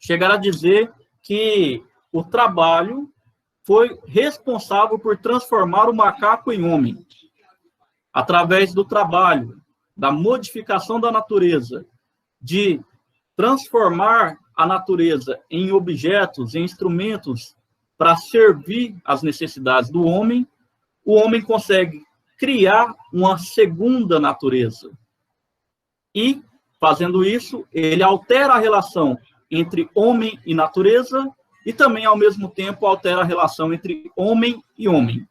chegar a dizer que o trabalho foi responsável por transformar o macaco em homem. Através do trabalho, da modificação da natureza, de transformar a natureza em objetos, em instrumentos para servir às necessidades do homem, o homem consegue criar uma segunda natureza. E, fazendo isso, ele altera a relação entre homem e natureza e também, ao mesmo tempo, altera a relação entre homem e homem.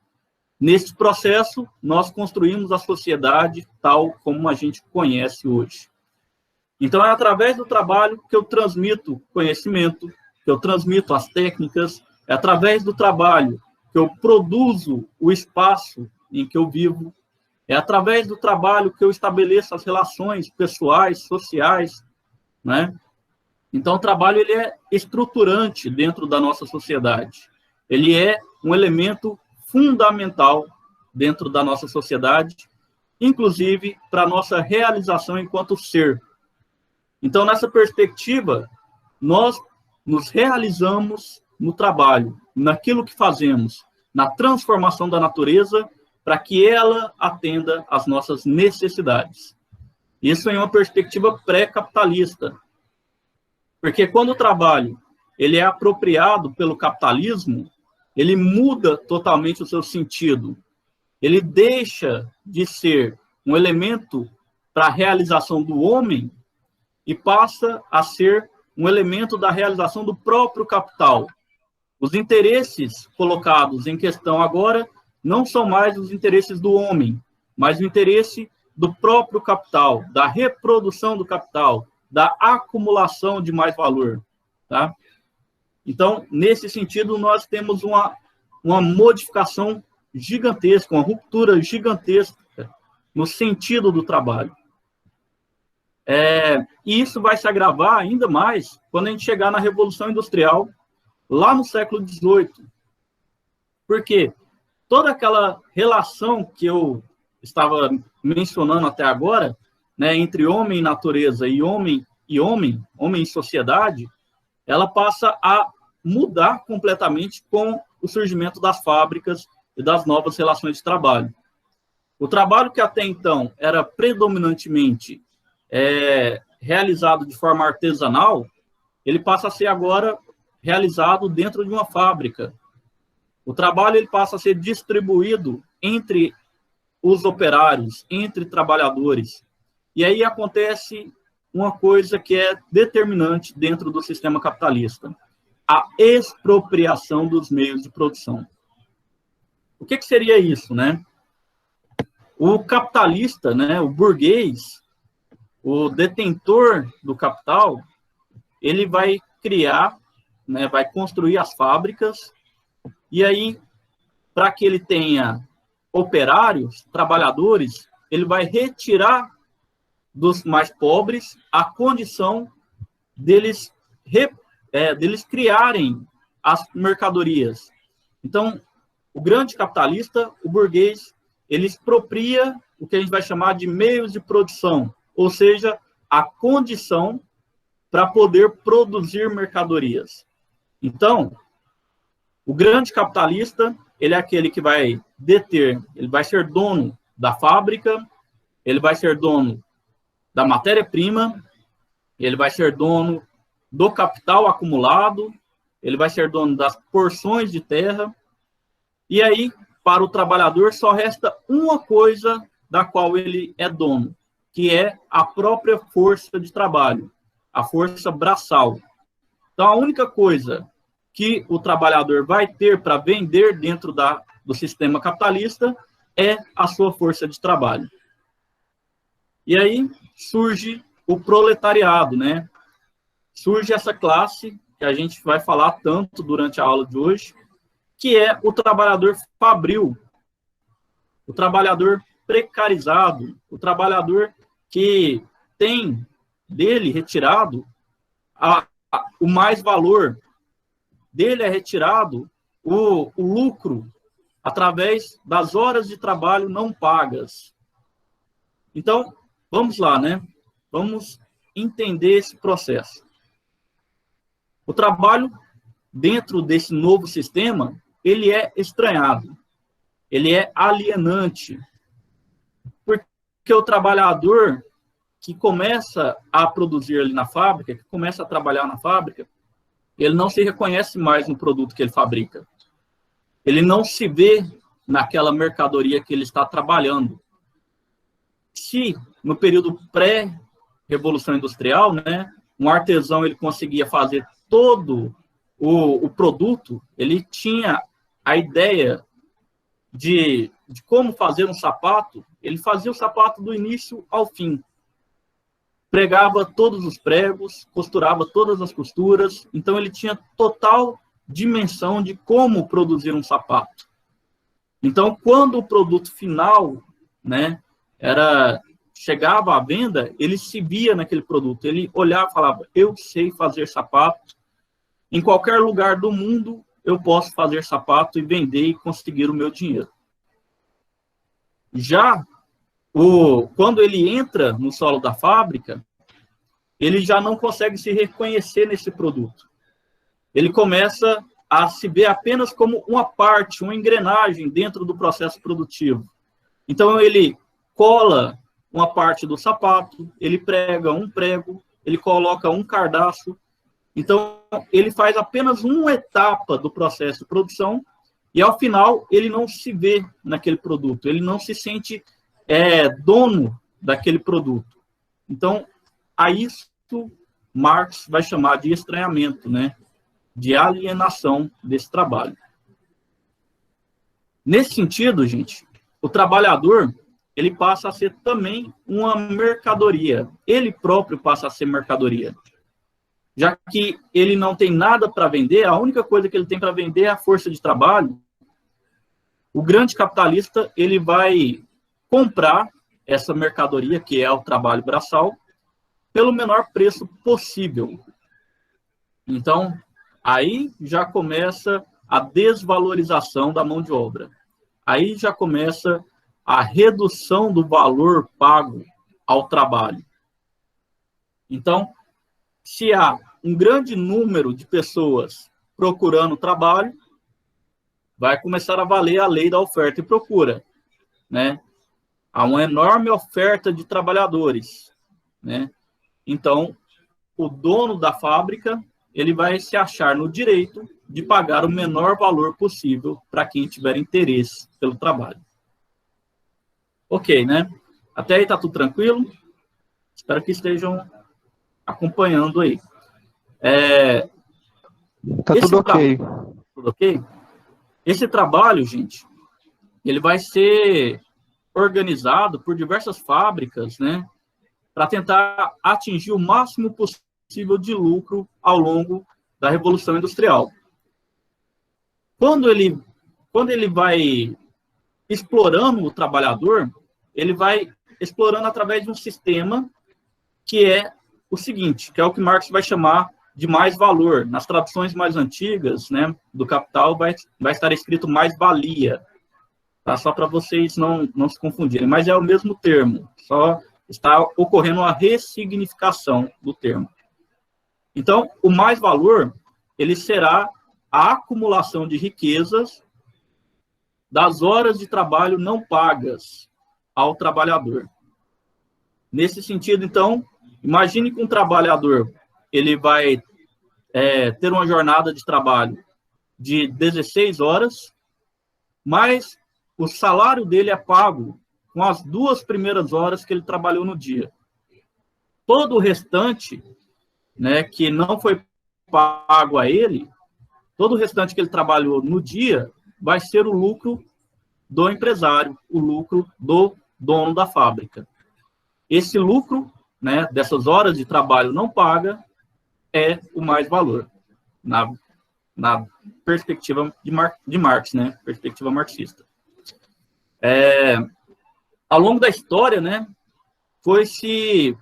Nesse processo, nós construímos a sociedade tal como a gente conhece hoje. Então, é através do trabalho que eu transmito conhecimento, que eu transmito as técnicas, é através do trabalho que eu produzo o espaço em que eu vivo, é através do trabalho que eu estabeleço as relações pessoais, sociais, né? Então, o trabalho ele é estruturante dentro da nossa sociedade. Ele é um elemento fundamental dentro da nossa sociedade, inclusive para a nossa realização enquanto ser. Então, nessa perspectiva, nós nos realizamos no trabalho, naquilo que fazemos, na transformação da natureza, para que ela atenda às nossas necessidades. Isso em uma perspectiva pré-capitalista. Porque quando o trabalho ele é apropriado pelo capitalismo, ele muda totalmente o seu sentido. Ele deixa de ser um elemento para a realização do homem e passa a ser um elemento da realização do próprio capital. Os interesses colocados em questão agora não são mais os interesses do homem, mas o interesse do próprio capital, da reprodução do capital, da acumulação de mais valor, tá? Então, nesse sentido, nós temos uma modificação gigantesca, uma ruptura gigantesca no sentido do trabalho. E isso vai se agravar ainda mais quando a gente chegar na Revolução Industrial, lá no século XVIII. Por quê? Toda aquela relação que eu estava mencionando até agora, né, entre homem e natureza e homem e sociedade, ela passa a mudar completamente com o surgimento das fábricas e das novas relações de trabalho. O trabalho que até então era predominantemente realizado de forma artesanal, ele passa a ser agora realizado dentro de uma fábrica. O trabalho ele passa a ser distribuído entre os operários, entre trabalhadores. E aí acontece uma coisa que é determinante dentro do sistema capitalista: a expropriação dos meios de produção. O que seria isso, né? O capitalista, né, o burguês, o detentor do capital, ele vai criar, né, vai construir as fábricas, e aí, para que ele tenha operários, trabalhadores, ele vai retirar dos mais pobres a condição deles criarem as mercadorias. Então, o grande capitalista, o burguês, ele expropria o que a gente vai chamar de meios de produção, ou seja, a condição para poder produzir mercadorias. Então, o grande capitalista, ele é aquele que vai deter, ele vai ser dono da fábrica, ele vai ser dono da matéria-prima, ele vai ser dono do capital acumulado, ele vai ser dono das porções de terra, e aí, para o trabalhador, só resta uma coisa da qual ele é dono, que é a própria força de trabalho, a força braçal. Então, a única coisa que o trabalhador vai ter para vender dentro do sistema capitalista é a sua força de trabalho. E aí surge o proletariado, né? Surge essa classe que a gente vai falar tanto durante a aula de hoje, que é o trabalhador fabril, o trabalhador precarizado, o trabalhador que tem dele retirado o mais valor, dele é retirado o lucro através das horas de trabalho não pagas. Então, vamos lá, né? Vamos entender esse processo. O trabalho dentro desse novo sistema, ele é estranhado, ele é alienante, porque o trabalhador que começa a produzir ali na fábrica, que começa a trabalhar na fábrica, ele não se reconhece mais no produto que ele fabrica. Ele não se vê naquela mercadoria que ele está trabalhando. Se no período pré-revolução industrial, né, um artesão ele conseguia fazer todo o produto, ele tinha a ideia de como fazer um sapato, ele fazia o sapato do início ao fim. Pregava todos os pregos, costurava todas as costuras, então ele tinha total dimensão de como produzir um sapato. Então, quando o produto final, né, chegava à venda, ele se via naquele produto, ele olhava e falava, eu sei fazer sapato, em qualquer lugar do mundo eu posso fazer sapato e vender e conseguir o meu dinheiro. Já quando ele entra no solo da fábrica, ele já não consegue se reconhecer nesse produto. Ele começa a se ver apenas como uma parte, uma engrenagem dentro do processo produtivo. Então, ele cola uma parte do sapato, ele prega um prego, ele coloca um cardaço. Então, ele faz apenas uma etapa do processo de produção e, ao final, ele não se vê naquele produto, ele não se sente dono daquele produto. Então, a isso Marx vai chamar de estranhamento, né? De alienação desse trabalho. Nesse sentido, gente, o trabalhador ele passa a ser também uma mercadoria. Ele próprio passa a ser mercadoria. Já que ele não tem nada para vender, a única coisa que ele tem para vender é a força de trabalho, o grande capitalista ele vai comprar essa mercadoria, que é o trabalho braçal, pelo menor preço possível. Então, aí já começa a desvalorização da mão de obra. Aí já começa a redução do valor pago ao trabalho. Então, se há um grande número de pessoas procurando trabalho, vai começar a valer a lei da oferta e procura, né? Há uma enorme oferta de trabalhadores, né? Então, o dono da fábrica, ele vai se achar no direito de pagar o menor valor possível para quem tiver interesse pelo trabalho. Ok, né? Até aí tá tudo tranquilo? Espero que estejam acompanhando aí. Tá tudo ok. Tudo ok? Esse trabalho, gente, ele vai ser organizado por diversas fábricas, né? Para tentar atingir o máximo possível de lucro ao longo da Revolução Industrial. Quando ele vai explorando o trabalhador, ele vai explorando através de um sistema que é o seguinte, que é o que Marx vai chamar de mais-valor. Nas traduções mais antigas, né, do Capital, vai estar escrito mais-valia, tá? Só para vocês não se confundirem, mas é o mesmo termo, só está ocorrendo uma ressignificação do termo. Então, o mais-valor, ele será a acumulação de riquezas das horas de trabalho não pagas ao trabalhador. Nesse sentido, então, imagine que um trabalhador ele vai ter uma jornada de trabalho de 16 horas, mas o salário dele é pago com as 2 primeiras horas que ele trabalhou no dia. Todo o restante, né, que não foi pago a ele, todo o restante que ele trabalhou no dia vai ser o lucro do empresário, o lucro do dono da fábrica. Esse lucro, né, dessas horas de trabalho não paga é o mais-valor, na perspectiva de Marx, né, perspectiva marxista. Ao longo da história, né, foi se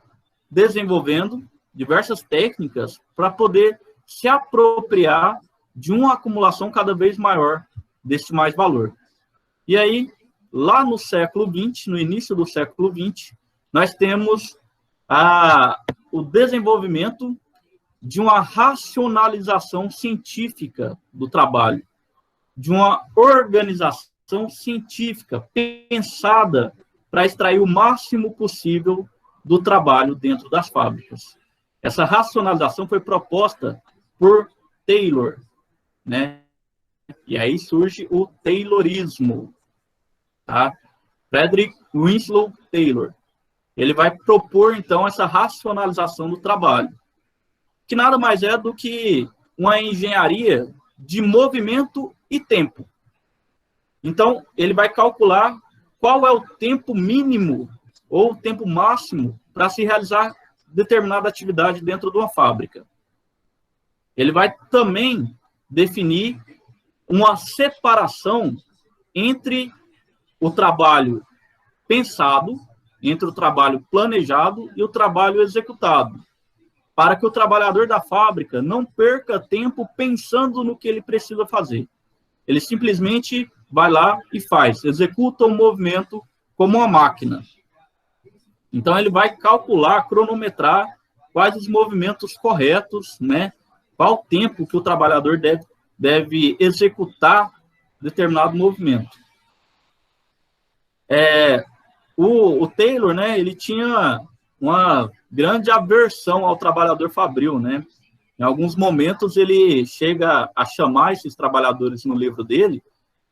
desenvolvendo diversas técnicas para poder se apropriar de uma acumulação cada vez maior desse mais-valor. E aí, lá no século XX, no início do século XX, nós temos o desenvolvimento de uma racionalização científica do trabalho, de uma organização científica pensada para extrair o máximo possível do trabalho dentro das fábricas. Essa racionalização foi proposta por Taylor, né? E aí surge o Taylorismo, tá? Frederick Winslow Taylor. Ele vai propor, então, essa racionalização do trabalho, que nada mais é do que uma engenharia de movimento e tempo. Então, ele vai calcular qual é o tempo mínimo ou o tempo máximo para se realizar determinada atividade dentro de uma fábrica. Ele vai também definir uma separação entre o trabalho pensado, entre o trabalho planejado e o trabalho executado, para que o trabalhador da fábrica não perca tempo pensando no que ele precisa fazer. Ele simplesmente vai lá e faz, executa o movimento como uma máquina. Então, ele vai calcular, cronometrar quais os movimentos corretos, né? Qual o tempo que o trabalhador deve executar determinado movimento. O Taylor, né, ele tinha uma grande aversão ao trabalhador fabril, né? Em alguns momentos, ele chega a chamar esses trabalhadores no livro dele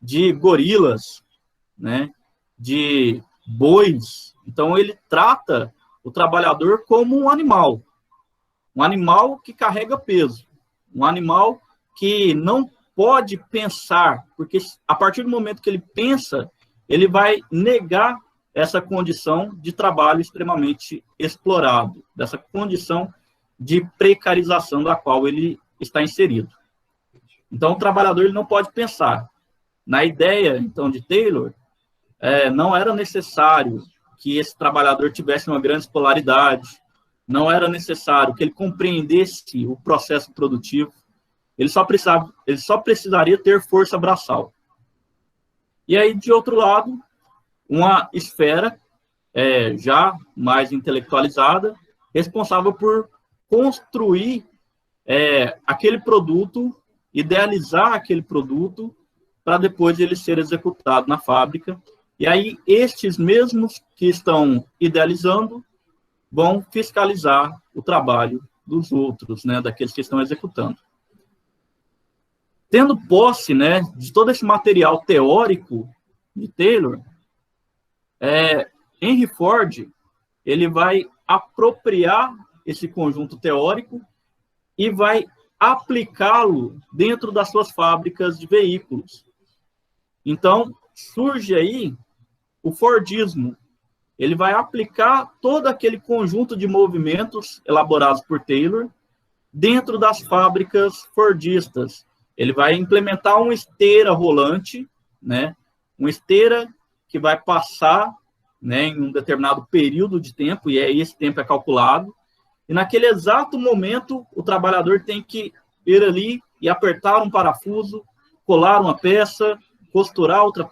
de gorilas, né? De bois. Então, ele trata o trabalhador como um animal que carrega peso, um animal que não pode pensar, porque a partir do momento que ele pensa, ele vai negar essa condição de trabalho extremamente explorado, dessa condição de precarização da qual ele está inserido. Então, o trabalhador ele não pode pensar. Na ideia, então, de Taylor, não era necessário que esse trabalhador tivesse uma grande escolaridade, não era necessário que ele compreendesse o processo produtivo, ele só precisaria ter força braçal. E aí, de outro lado, uma esfera já mais intelectualizada, responsável por construir aquele produto, idealizar aquele produto, para depois ele ser executado na fábrica. E aí, estes mesmos que estão idealizando vão fiscalizar o trabalho dos outros, né, daqueles que estão executando. Tendo posse, né, de todo esse material teórico de Taylor, Henry Ford ele vai apropriar esse conjunto teórico e vai aplicá-lo dentro das suas fábricas de veículos. Então, surge aí o Fordismo. Ele vai aplicar todo aquele conjunto de movimentos elaborados por Taylor dentro das fábricas fordistas. Ele vai implementar uma esteira rolante, né? Uma esteira que vai passar, né, em um determinado período de tempo, e esse tempo é calculado, e naquele exato momento o trabalhador tem que ir ali e apertar um parafuso, colar uma peça, costurar outra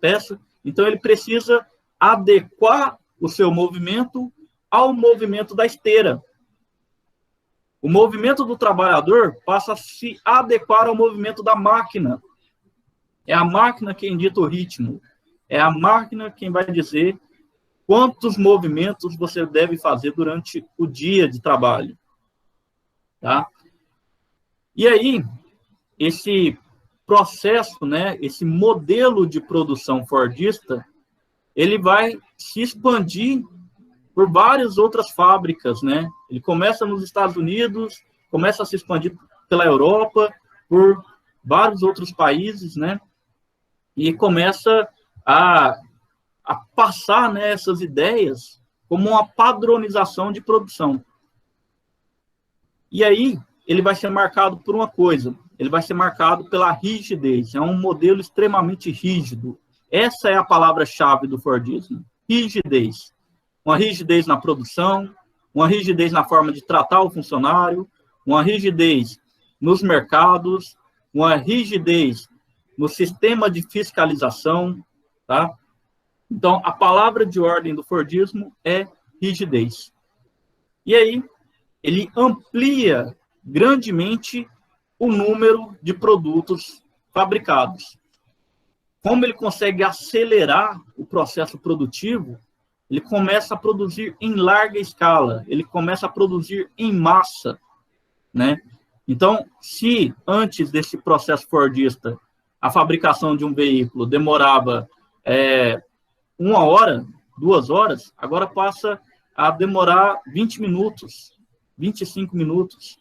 peça. Então ele precisa adequar o seu movimento ao movimento da esteira. O movimento do trabalhador passa a se adequar ao movimento da máquina. É a máquina quem dita o ritmo. É a máquina quem vai dizer quantos movimentos você deve fazer durante o dia de trabalho. Tá? E aí, esse processo, né, esse modelo de produção fordista, ele vai se expandir por várias outras fábricas, né? Ele começa nos Estados Unidos, começa a se expandir pela Europa, por vários outros países, né? E começa a passar, né, essas ideias como uma padronização de produção. E aí, ele vai ser marcado por uma coisa, ele vai ser marcado pela rigidez, é um modelo extremamente rígido. Essa é a palavra-chave do Fordismo, rigidez. Uma rigidez na produção, uma rigidez na forma de tratar o funcionário, uma rigidez nos mercados, uma rigidez no sistema de fiscalização, tá? Então, a palavra de ordem do Fordismo é rigidez. E aí, ele amplia grandemente o número de produtos fabricados. Como ele consegue acelerar o processo produtivo, ele começa a produzir em larga escala, ele começa a produzir em massa, né? Então, se antes desse processo fordista, a fabricação de um veículo demorava 1 hora, 2 horas, agora passa a demorar 20 minutos, 25 minutos.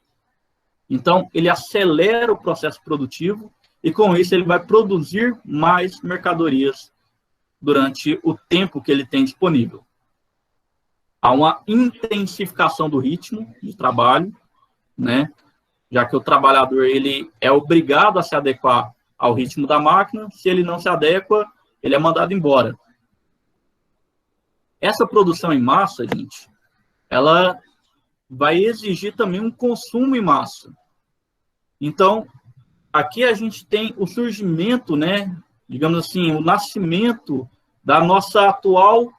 Então, ele acelera o processo produtivo e, com isso, ele vai produzir mais mercadorias durante o tempo que ele tem disponível. Há uma intensificação do ritmo de trabalho, né? Já que o trabalhador ele é obrigado a se adequar ao ritmo da máquina, se ele não se adequa, ele é mandado embora. Essa produção em massa, gente, ela vai exigir também um consumo em massa. Então, aqui a gente tem o surgimento, né, digamos assim, o nascimento da nossa atual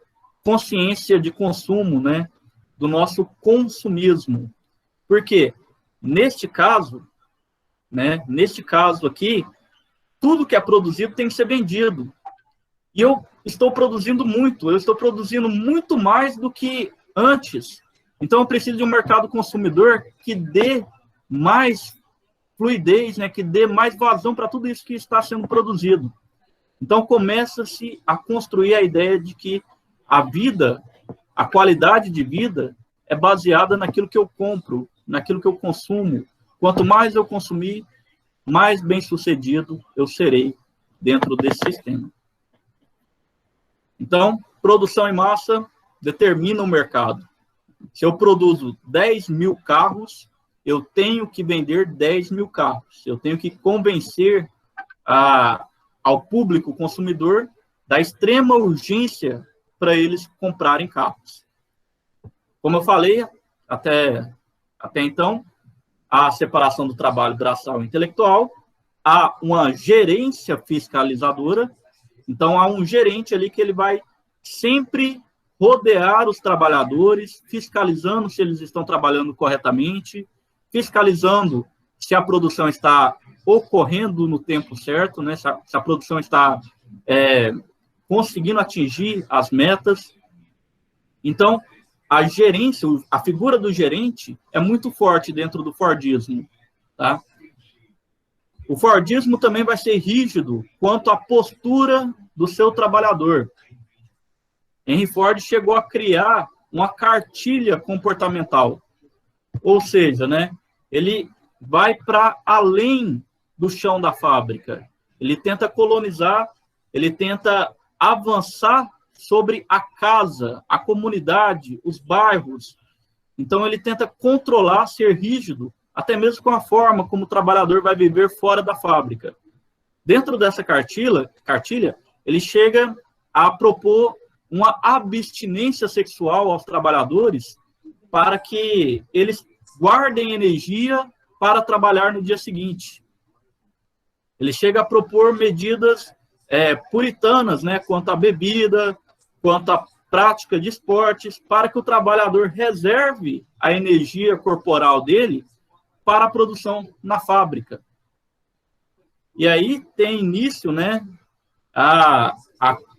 consciência de consumo, né, do nosso consumismo. Por quê? Neste caso aqui, tudo que é produzido tem que ser vendido. E eu estou produzindo muito mais do que antes. Então, eu preciso de um mercado consumidor que dê mais fluidez, né, que dê mais vazão para tudo isso que está sendo produzido. Então, começa-se a construir a ideia de que a vida, a qualidade de vida, é baseada naquilo que eu compro, naquilo que eu consumo. Quanto mais eu consumir, mais bem-sucedido eu serei dentro desse sistema. Então, produção em massa determina o mercado. Se eu produzo 10 mil carros, eu tenho que vender 10 mil carros. Eu tenho que convencer ao público consumidor da extrema urgência para eles comprarem carros. Como eu falei, até então, há a separação do trabalho braçal e intelectual, há uma gerência fiscalizadora, então há um gerente ali que ele vai sempre rodear os trabalhadores, fiscalizando se eles estão trabalhando corretamente, fiscalizando se a produção está ocorrendo no tempo certo, né? Se a produção está conseguindo atingir as metas. Então, a gerência, a figura do gerente é muito forte dentro do Fordismo, tá? O Fordismo também vai ser rígido quanto à postura do seu trabalhador. Henry Ford chegou a criar uma cartilha comportamental, ou seja, né, ele vai para além do chão da fábrica. Ele tenta colonizar, ele tenta avançar sobre a casa, a comunidade, os bairros. Então, ele tenta controlar, ser rígido, até mesmo com a forma como o trabalhador vai viver fora da fábrica. Dentro dessa cartilha, ele chega a propor uma abstinência sexual aos trabalhadores para que eles guardem energia para trabalhar no dia seguinte. Ele chega a propor medidas puritanas, né, quanto à bebida, quanto à prática de esportes, para que o trabalhador reserve a energia corporal dele para a produção na fábrica. E aí tem início, né, a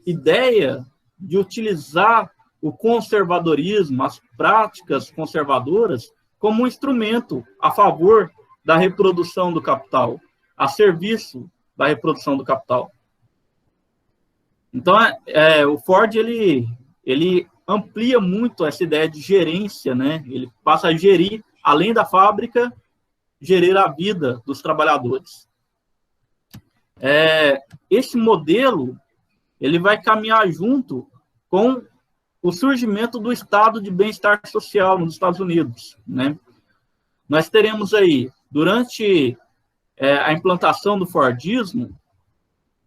ideia de utilizar o conservadorismo, as práticas conservadoras, como um instrumento a favor da reprodução do capital, a serviço da reprodução do capital. Então, o Ford, ele amplia muito essa ideia de gerência, né? Ele passa a gerir, além da fábrica, gerir a vida dos trabalhadores. Esse modelo, ele vai caminhar junto com o surgimento do estado de bem-estar social nos Estados Unidos, né? Nós teremos aí, durante a implantação do Fordismo,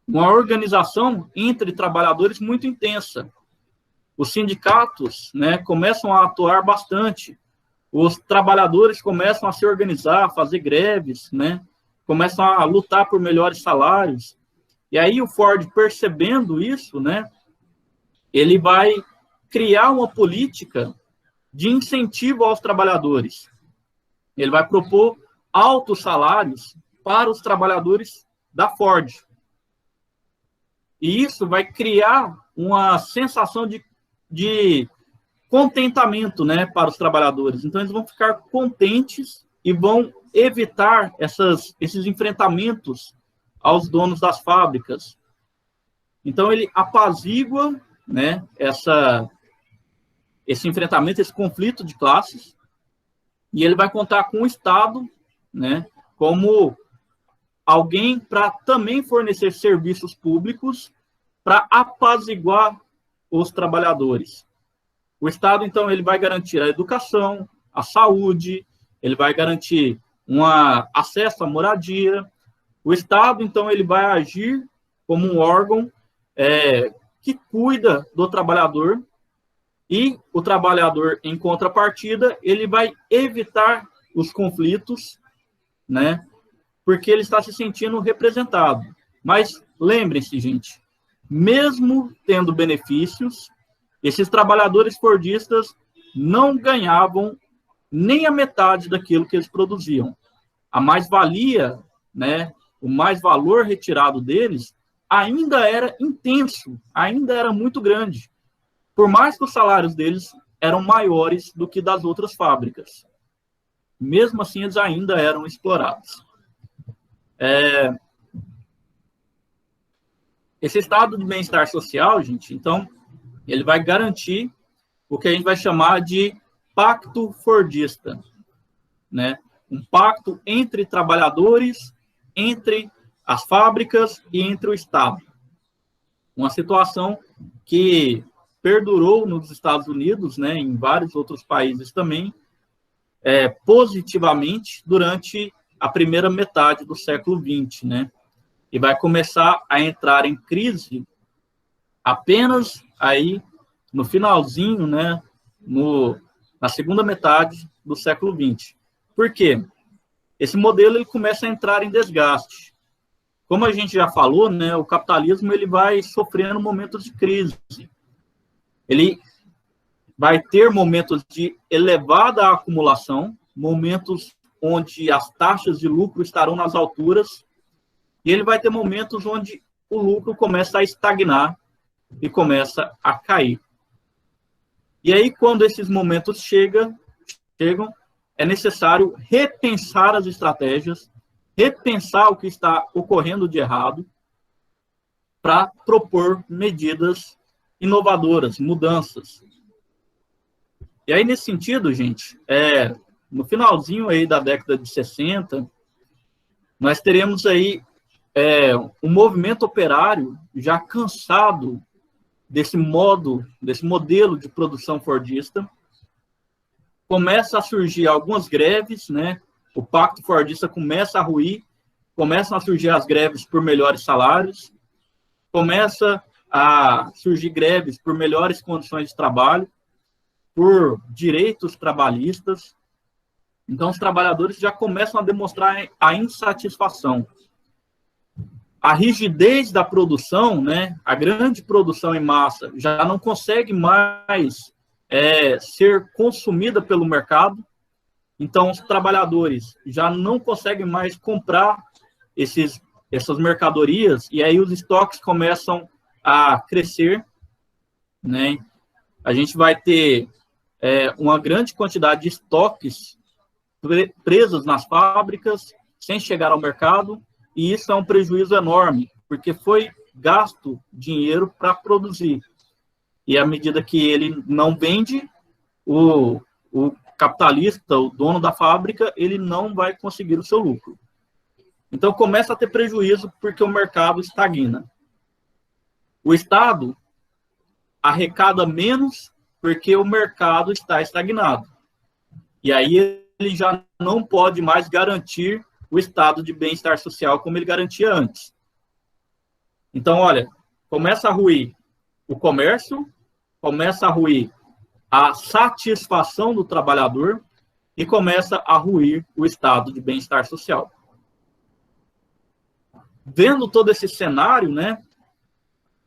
uma organização entre trabalhadores muito intensa. Os sindicatos, né, começam a atuar bastante. Os trabalhadores começam a se organizar, a fazer greves, né, começam a lutar por melhores salários. E aí o Ford, percebendo isso, né, ele vai criar uma política de incentivo aos trabalhadores. Ele vai propor altos salários para os trabalhadores da Ford. E isso vai criar uma sensação de contentamento, né, para os trabalhadores. Então, eles vão ficar contentes e vão evitar esses enfrentamentos aos donos das fábricas. Então, ele apazigua, né, esse enfrentamento, esse conflito de classes, e ele vai contar com o Estado, né, como alguém para também fornecer serviços públicos para apaziguar os trabalhadores. O Estado, então, ele vai garantir a educação, a saúde, ele vai garantir acesso à moradia. O Estado, então, ele vai agir como um órgão que cuida do trabalhador, e o trabalhador, em contrapartida, ele vai evitar os conflitos, né, porque ele está se sentindo representado. Mas lembrem-se, gente, mesmo tendo benefícios, esses trabalhadores fordistas não ganhavam nem a metade daquilo que eles produziam. A mais-valia, né, o mais-valor retirado deles ainda era intenso, ainda era muito grande, por mais que os salários deles eram maiores do que das outras fábricas. Mesmo assim, eles ainda eram explorados. Esse estado de bem-estar social, gente, então, ele vai garantir o que a gente vai chamar de pacto fordista, né? Um pacto entre trabalhadores, entre as fábricas e entre o Estado. Uma situação que perdurou nos Estados Unidos, né, em vários outros países também, positivamente durante a primeira metade do século XX, né? E vai começar a entrar em crise apenas aí no finalzinho, né, na segunda metade do século XX. Por quê? Esse modelo ele começa a entrar em desgaste. Como a gente já falou, né, o capitalismo ele vai sofrendo momentos de crise. Ele vai ter momentos de elevada acumulação, momentos onde as taxas de lucro estarão nas alturas, e ele vai ter momentos onde o lucro começa a estagnar e começa a cair. E aí, quando esses momentos chegam, é necessário repensar as estratégias, repensar o que está ocorrendo de errado, para propor medidas inovadoras, mudanças. E aí, nesse sentido, gente, no finalzinho aí da década de 60, nós teremos aí um movimento operário já cansado desse modelo de produção fordista. Começa a surgir algumas greves, né? O pacto fordista começa a ruir, começam a surgir as greves por melhores salários, começa a surgir greves por melhores condições de trabalho, por direitos trabalhistas. Então, os trabalhadores já começam a demonstrar a insatisfação. A rigidez da produção, né, a grande produção em massa, já não consegue mais ser consumida pelo mercado. Então, os trabalhadores já não conseguem mais comprar essas mercadorias, e aí os estoques começam a crescer, né? A gente vai ter uma grande quantidade de estoques presos nas fábricas, sem chegar ao mercado, e isso é um prejuízo enorme, porque foi gasto dinheiro para produzir. E à medida que ele não vende, o capitalista, o dono da fábrica, ele não vai conseguir o seu lucro. Então, começa a ter prejuízo porque o mercado estagna. O Estado arrecada menos porque o mercado está estagnado. E aí ele já não pode mais garantir o estado de bem-estar social como ele garantia antes. Então, olha, começa a ruir o comércio, começa a ruir a satisfação do trabalhador e começa a ruir o estado de bem-estar social. Vendo todo esse cenário, né,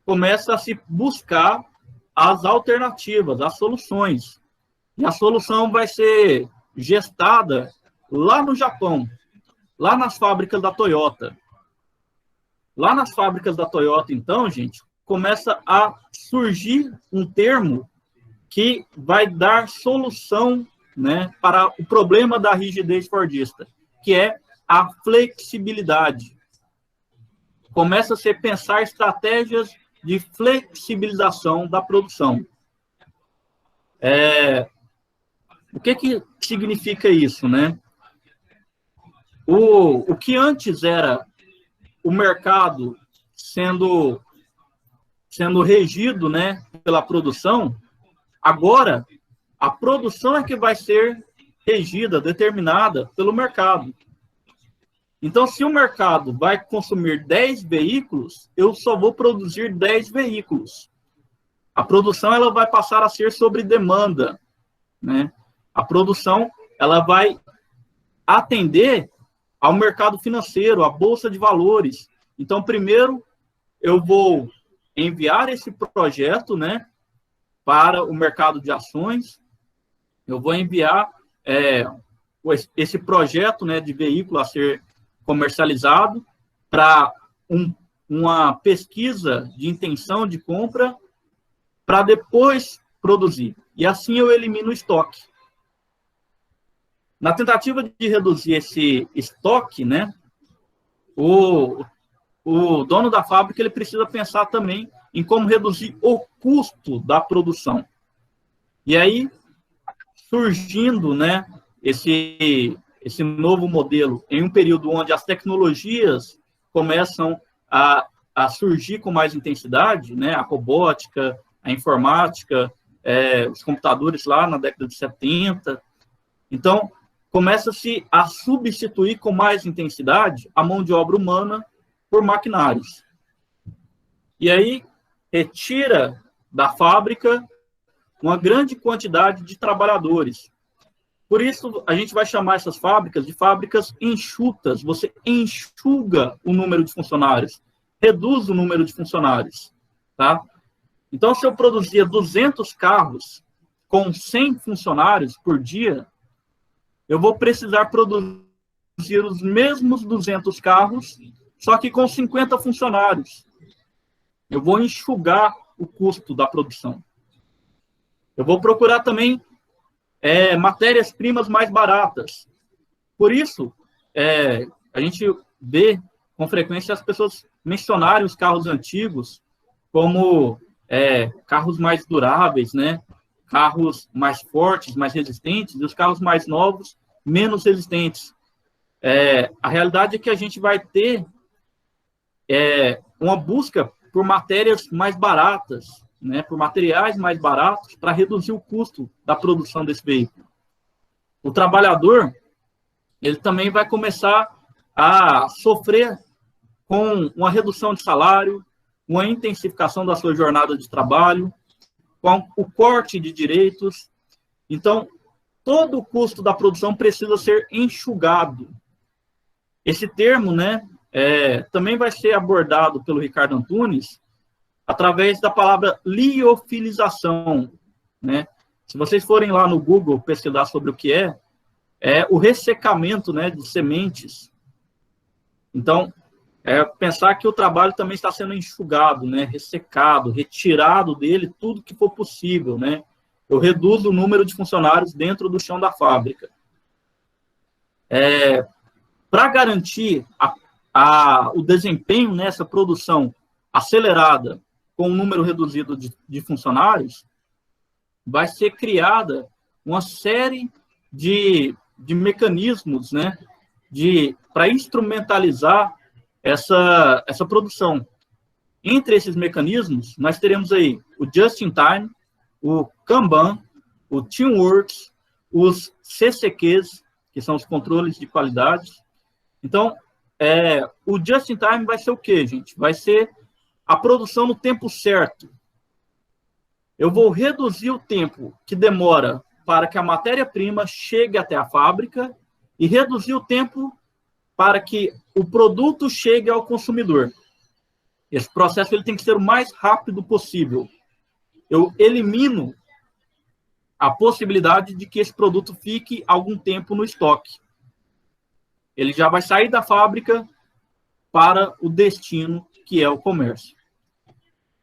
começa a se buscar as alternativas, as soluções. E a solução vai ser gestada lá no Japão. lá nas fábricas da Toyota. Lá nas fábricas da Toyota, então, gente, começa a surgir um termo que vai dar solução, né, para o problema da rigidez fordista, que é a flexibilidade. Começa a se pensar estratégias de flexibilização da produção. O que significa isso, né? O que antes era o mercado sendo regido, né, pela produção, agora a produção é que vai ser regida, determinada pelo mercado. Então, se o mercado vai consumir 10 veículos, eu só vou produzir 10 veículos. A produção ela vai passar a ser sobre demanda, né? A produção ela vai atender ao mercado financeiro, à bolsa de valores. Então, primeiro, eu vou enviar esse projeto, né, para o mercado de ações. Eu vou enviar esse projeto, né, de veículo a ser comercializado para uma pesquisa de intenção de compra para depois produzir. E assim eu elimino o estoque. Na tentativa de reduzir esse estoque, né, o dono da fábrica ele precisa pensar também em como reduzir o custo da produção. E aí, surgindo, né, esse novo modelo em um período onde as tecnologias começam a surgir com mais intensidade, né, a robótica, a informática, os computadores lá na década de 70. Então, começa-se a substituir com mais intensidade a mão de obra humana por maquinários. E aí, retira da fábrica uma grande quantidade de trabalhadores. Por isso, a gente vai chamar essas fábricas de fábricas enxutas. Você enxuga o número de funcionários, reduz o número de funcionários, tá? Então, se eu produzia 200 carros com 100 funcionários por dia, eu vou precisar produzir os mesmos 200 carros, só que com 50 funcionários. Eu vou enxugar o custo da produção. Eu vou procurar também matérias-primas mais baratas. Por isso, a gente vê com frequência as pessoas mencionarem os carros antigos como carros mais duráveis, né? Carros mais fortes, mais resistentes, e os carros mais novos, menos resistentes. A realidade é que a gente vai ter uma busca por matérias mais baratas, né, por materiais mais baratos, para reduzir o custo da produção desse veículo. O trabalhador, ele também vai começar a sofrer com uma redução de salário, uma intensificação da sua jornada de trabalho, com o corte de direitos. Então, todo o custo da produção precisa ser enxugado. Esse termo, né, também vai ser abordado pelo Ricardo Antunes através da palavra liofilização, né? Se vocês forem lá no Google pesquisar sobre o que é o ressecamento, né, de sementes. Então, pensar que o trabalho também está sendo enxugado, né, ressecado, retirado dele tudo que for possível, né? Eu reduzo o número de funcionários dentro do chão da fábrica. Para garantir o desempenho nessa produção acelerada com um número reduzido de funcionários, vai ser criada uma série de mecanismos, né, para instrumentalizar essa produção. Entre esses mecanismos, nós teremos aí o Just-in-Time, o Kanban, o Teamworks, os CCQs, que são os controles de qualidade. Então, o Just-in-Time vai ser o quê, gente? Vai ser a produção no tempo certo. Eu vou reduzir o tempo que demora para que a matéria-prima chegue até a fábrica e reduzir o tempo para que o produto chegue ao consumidor. Esse processo ele tem que ser o mais rápido possível. Eu elimino a possibilidade de que esse produto fique algum tempo no estoque. ele já vai sair da fábrica para o destino, que é o comércio.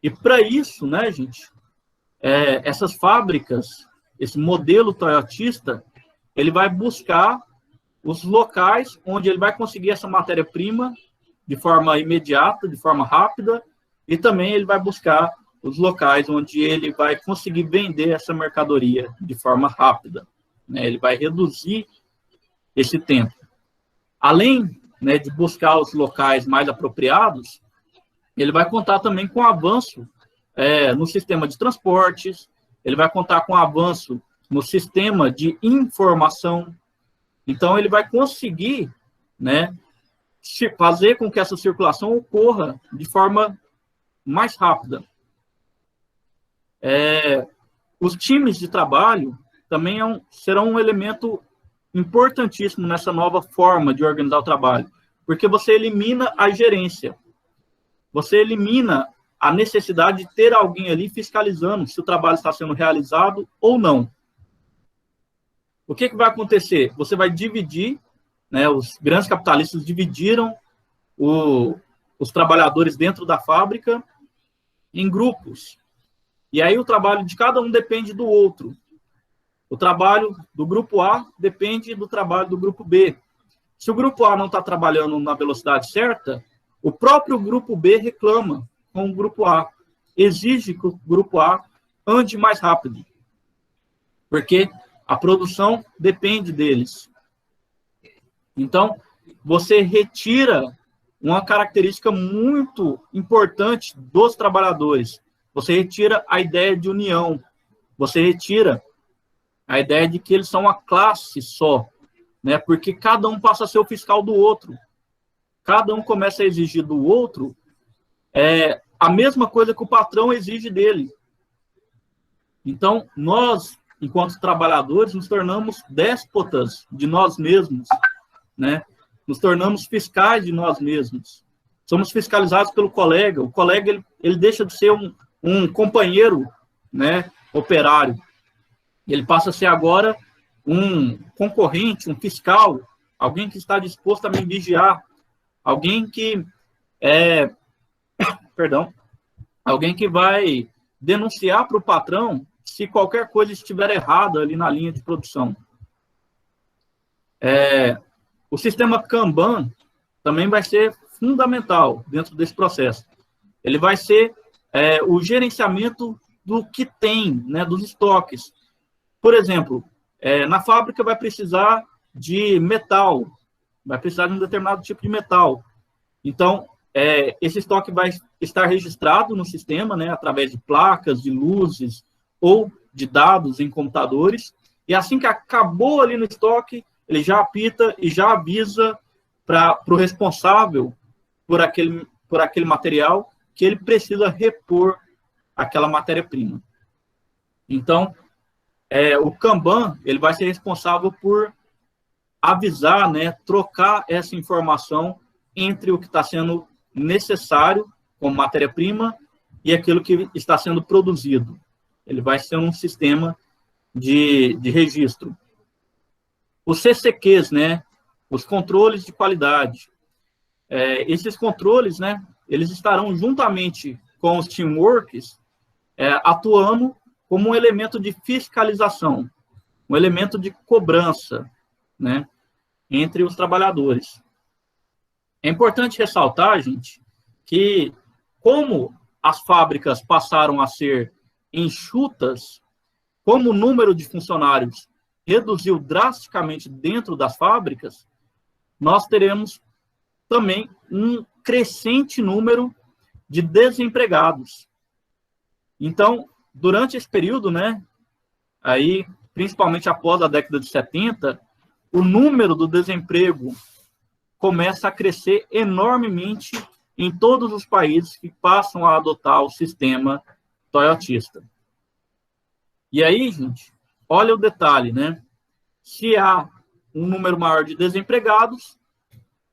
E para isso, né, gente, essas fábricas, esse modelo toyotista, ele vai buscar os locais onde ele vai conseguir essa matéria-prima de forma imediata, de forma rápida, e também ele vai buscar os locais onde ele vai conseguir vender essa mercadoria de forma rápida, né? Ele vai reduzir esse tempo. Além, né, de buscar os locais mais apropriados, ele vai contar também com avanço no sistema de transportes, ele vai contar com avanço no sistema de informação. Então, ele vai conseguir, né, fazer com que essa circulação ocorra de forma mais rápida. Os times de trabalho também serão um elemento importantíssimo nessa nova forma de organizar o trabalho, porque você elimina a gerência, você elimina a necessidade de ter alguém ali fiscalizando se o trabalho está sendo realizado ou não. O que vai acontecer? Você vai dividir, né, os grandes capitalistas dividiram os trabalhadores dentro da fábrica em grupos. E aí o trabalho de cada um depende do outro. O trabalho do grupo A depende do trabalho do grupo B. Se o grupo A não está trabalhando na velocidade certa, o próprio grupo B reclama com o grupo A. Exige que o grupo A ande mais rápido. Porque a produção depende deles. Então, você retira uma característica muito importante dos trabalhadores. Você retira a ideia de união. Você retira a ideia de que eles são uma classe só, né? Porque cada um passa a ser o fiscal do outro. Cada um começa a exigir do outro a mesma coisa que o patrão exige dele. Então, nós, enquanto trabalhadores, nos tornamos déspotas de nós mesmos, né? Nos tornamos fiscais de nós mesmos. Somos fiscalizados pelo colega. O colega, ele deixa de ser um companheiro, né, operário. Ele passa a ser agora um concorrente, um fiscal, alguém que está disposto a me vigiar, alguém que alguém que vai denunciar para o patrão se qualquer coisa estiver errada ali na linha de produção. O sistema Kanban também vai ser fundamental dentro desse processo. Ele vai ser o gerenciamento do que tem, né, dos estoques. Por exemplo, na fábrica vai precisar de metal, vai precisar de um determinado tipo de metal. Então, esse estoque vai estar registrado no sistema, né, através de placas, de luzes ou de dados em computadores, e assim que acabou ali no estoque, ele já apita e já avisa para o responsável por aquele material que ele precisa repor aquela matéria-prima. Então, o Kanban, ele vai ser responsável por avisar, né, trocar essa informação entre o que está sendo necessário como matéria-prima e aquilo que está sendo produzido. Ele vai ser um sistema de registro. Os CCQs, né, os controles de qualidade. Esses controles, né, eles estarão juntamente com os teamworks atuando como um elemento de fiscalização, um elemento de cobrança, né, entre os trabalhadores. É importante ressaltar, gente, que como as fábricas passaram a ser enxutas, como o número de funcionários reduziu drasticamente dentro das fábricas, nós teremos também um crescente número de desempregados. Então, durante esse período, né, aí, principalmente após a década de 70, o número do desemprego começa a crescer enormemente em todos os países que passam a adotar o sistema toyotista. E aí, gente, olha o detalhe, né? Se há um número maior de desempregados,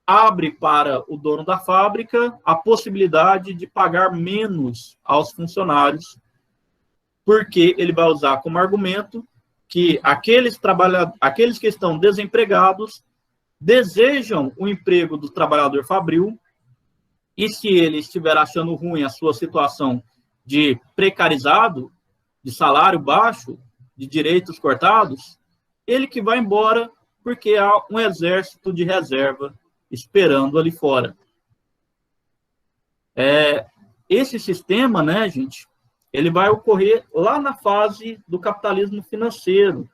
abre para o dono da fábrica a possibilidade de pagar menos aos funcionários, porque ele vai usar como argumento que aqueles que estão desempregados desejam o emprego do trabalhador fabril, e se ele estiver achando ruim a sua situação de precarizado, de salário baixo, de direitos cortados, ele que vai embora porque há um exército de reserva esperando ali fora. Esse sistema, né, gente, ele vai ocorrer lá na fase do capitalismo financeiro.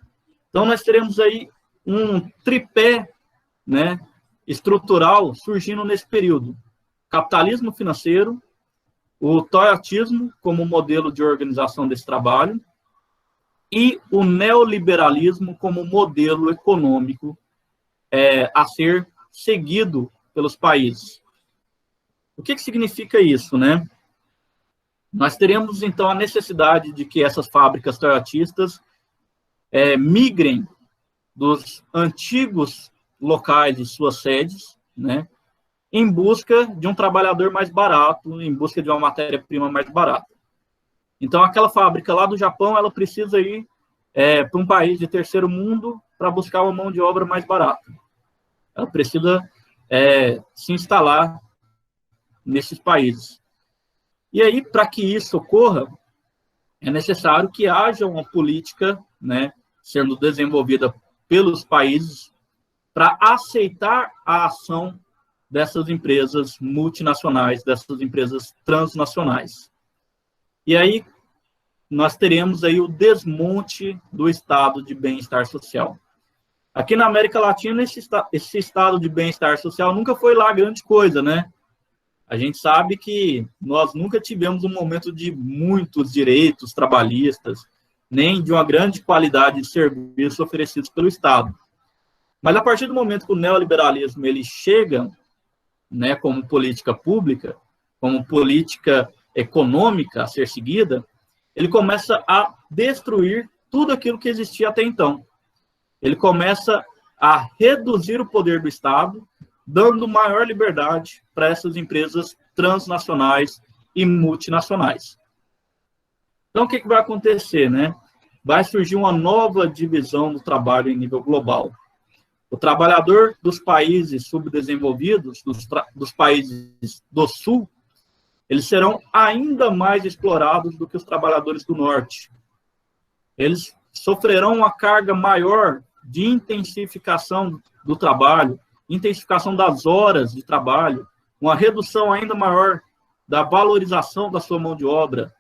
Então, nós teremos aí um tripé, né, estrutural surgindo nesse período. Capitalismo financeiro, o toyotismo como modelo de organização desse trabalho e o neoliberalismo como modelo econômico a ser seguido pelos países. O que significa isso, né? Nós teremos, então, a necessidade de que essas fábricas toyotistas migrem dos antigos locais de suas sedes, né, em busca de um trabalhador mais barato, em busca de uma matéria-prima mais barata. Então, aquela fábrica lá do Japão, ela precisa ir para um país de terceiro mundo para buscar uma mão de obra mais barata. Ela precisa se instalar nesses países. E aí, para que isso ocorra, é necessário que haja uma política, né, sendo desenvolvida pelos países para aceitar a ação dessas empresas multinacionais, dessas empresas transnacionais. E aí, nós teremos aí o desmonte do estado de bem-estar social. Aqui na América Latina, esse estado de bem-estar social nunca foi lá grande coisa, né? A gente sabe que nós nunca tivemos um momento de muitos direitos trabalhistas, nem de uma grande qualidade de serviços oferecidos pelo Estado. Mas a partir do momento que o neoliberalismo ele chega, né, como política pública, como política econômica a ser seguida, ele começa a destruir tudo aquilo que existia até então. Ele começa a reduzir o poder do Estado, dando maior liberdade para essas empresas transnacionais e multinacionais. Então, o que vai acontecer, né? Vai surgir uma nova divisão do trabalho em nível global. O trabalhador dos países subdesenvolvidos, dos países do Sul, eles serão ainda mais explorados do que os trabalhadores do Norte. Eles sofrerão uma carga maior de intensificação do trabalho, intensificação das horas de trabalho, uma redução ainda maior da valorização da sua mão de obra,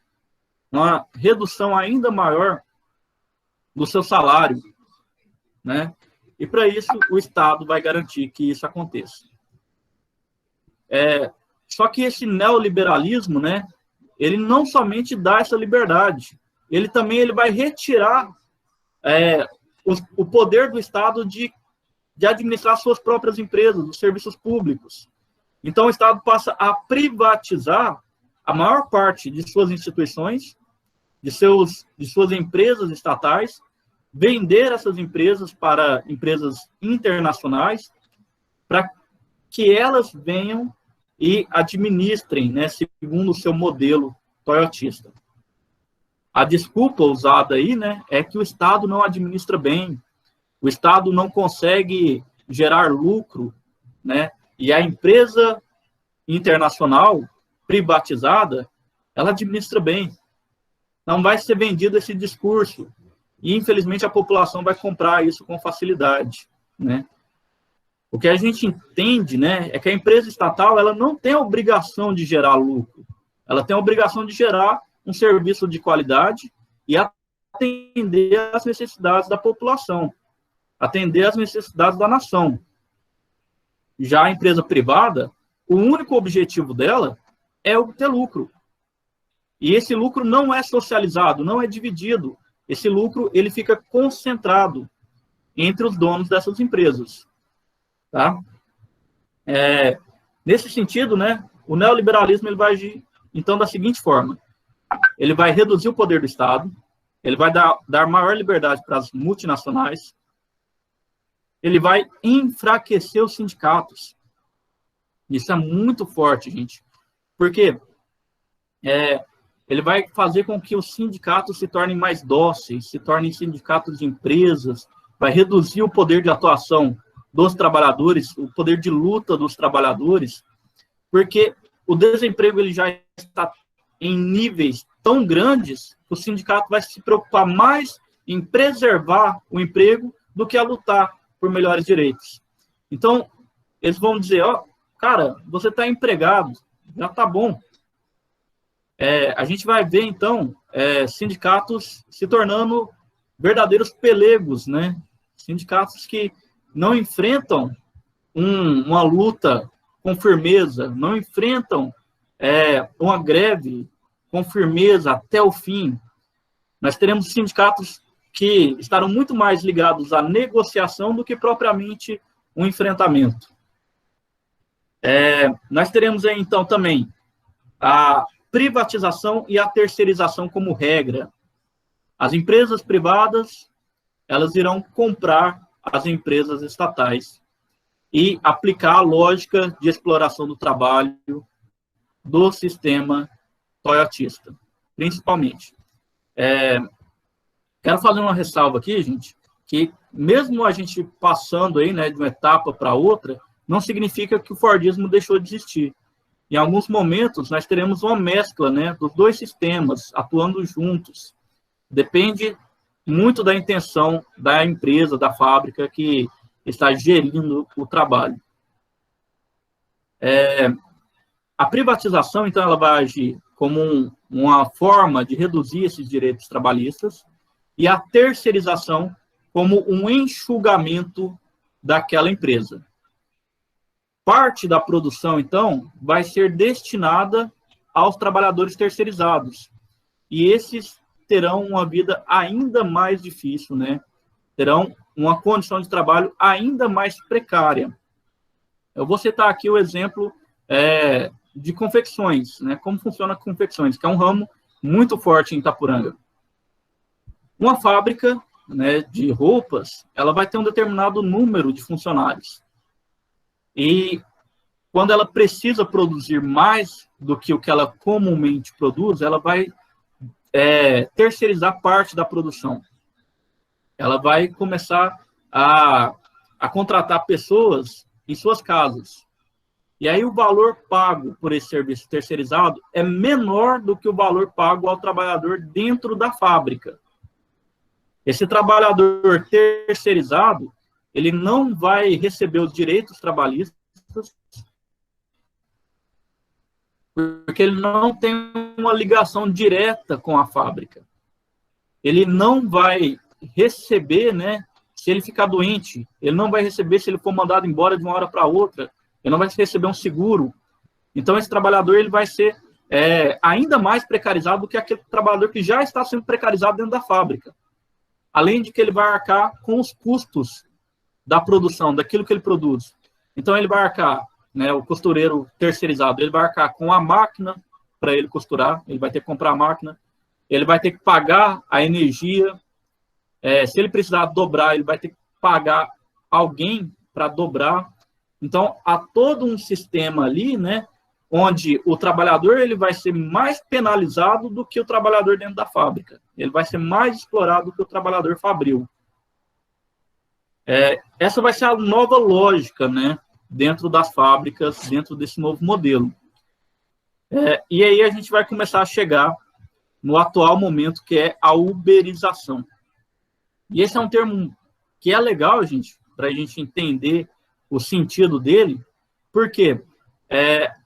uma redução ainda maior do seu salário, né? E para isso o Estado vai garantir que isso aconteça. Só que esse neoliberalismo, né, ele não somente dá essa liberdade, ele também vai retirar o poder do Estado de administrar suas próprias empresas, os serviços públicos. Então, o Estado passa a privatizar a maior parte de suas instituições, de suas empresas estatais, vender essas empresas para empresas internacionais, para que elas venham e administrem, né, segundo o seu modelo toyotista. A desculpa usada aí, né, é que o Estado não administra bem, o Estado não consegue gerar lucro, né, e a empresa internacional privatizada, ela administra bem. Não vai ser vendido esse discurso. E, infelizmente, a população vai comprar isso com facilidade, né? O que a gente entende, né, é que a empresa estatal ela não tem a obrigação de gerar lucro. Ela tem a obrigação de gerar um serviço de qualidade e atender às necessidades da população, atender às necessidades da nação. Já a empresa privada, o único objetivo dela é obter lucro. E esse lucro não é socializado, não é dividido. Esse lucro ele fica concentrado entre os donos dessas empresas. Tá? Nesse sentido, né, o neoliberalismo ele vai agir, então, da seguinte forma. Ele vai reduzir o poder do Estado, ele vai dar maior liberdade para as multinacionais, ele vai enfraquecer os sindicatos. Isso é muito forte, gente. Porque ele vai fazer com que os sindicatos se tornem mais dóceis, se tornem sindicatos de empresas, vai reduzir o poder de atuação dos trabalhadores, o poder de luta dos trabalhadores, porque o desemprego ele já está em níveis tão grandes que o sindicato vai se preocupar mais em preservar o emprego do que a lutar por melhores direitos. Então, eles vão dizer, ó, cara, você está empregado, já está bom. A gente vai ver, então, sindicatos se tornando verdadeiros pelegos, né? Sindicatos que não enfrentam uma luta com firmeza, não enfrentam uma greve com firmeza até o fim. Nós teremos sindicatos que estarão muito mais ligados à negociação do que propriamente um enfrentamento. Nós teremos aí, então, também a privatização e a terceirização como regra. As empresas privadas, elas irão comprar as empresas estatais e aplicar a lógica de exploração do trabalho do sistema toyotista, principalmente. Quero fazer uma ressalva aqui, gente, que mesmo a gente passando aí, né, de uma etapa para outra, não significa que o Fordismo deixou de existir. Em alguns momentos, nós teremos uma mescla, né, dos dois sistemas atuando juntos. Depende muito da intenção da empresa, da fábrica que está gerindo o trabalho. A privatização, então, ela vai agir como uma forma de reduzir esses direitos trabalhistas e a terceirização como um enxugamento daquela empresa. Parte da produção, então, vai ser destinada aos trabalhadores terceirizados. E esses terão uma vida ainda mais difícil, né? Terão uma condição de trabalho ainda mais precária. Eu vou citar aqui o exemplo de confecções, né? Como funciona confecções, que é um ramo muito forte em Itaporanga. Uma fábrica, né, de roupas, ela vai ter um determinado número de funcionários. E quando ela precisa produzir mais do que o que ela comumente produz, ela vai terceirizar parte da produção. Ela vai começar a contratar pessoas em suas casas. E aí o valor pago por esse serviço terceirizado é menor do que o valor pago ao trabalhador dentro da fábrica. Esse trabalhador terceirizado, ele não vai receber os direitos trabalhistas porque ele não tem uma ligação direta com a fábrica. Ele não vai receber, né, se ele ficar doente, ele não vai receber se ele for mandado embora de uma hora para outra, ele não vai receber um seguro. Então, esse trabalhador ele vai ser ainda mais precarizado do que aquele trabalhador que já está sendo precarizado dentro da fábrica. Além de que ele vai arcar com os custos da produção, daquilo que ele produz. Então, ele vai arcar, né, o costureiro terceirizado, ele vai arcar com a máquina para ele costurar, ele vai ter que comprar a máquina, ele vai ter que pagar a energia, se ele precisar dobrar, ele vai ter que pagar alguém para dobrar. Então, há todo um sistema ali, né, onde o trabalhador ele vai ser mais penalizado do que o trabalhador dentro da fábrica. Ele vai ser mais explorado do que o trabalhador fabril. Essa vai ser a nova lógica, né, dentro das fábricas, dentro desse novo modelo. E aí a gente vai começar a chegar no atual momento, que é a uberização. E esse é um termo que é legal, gente, para a gente entender o sentido dele, porque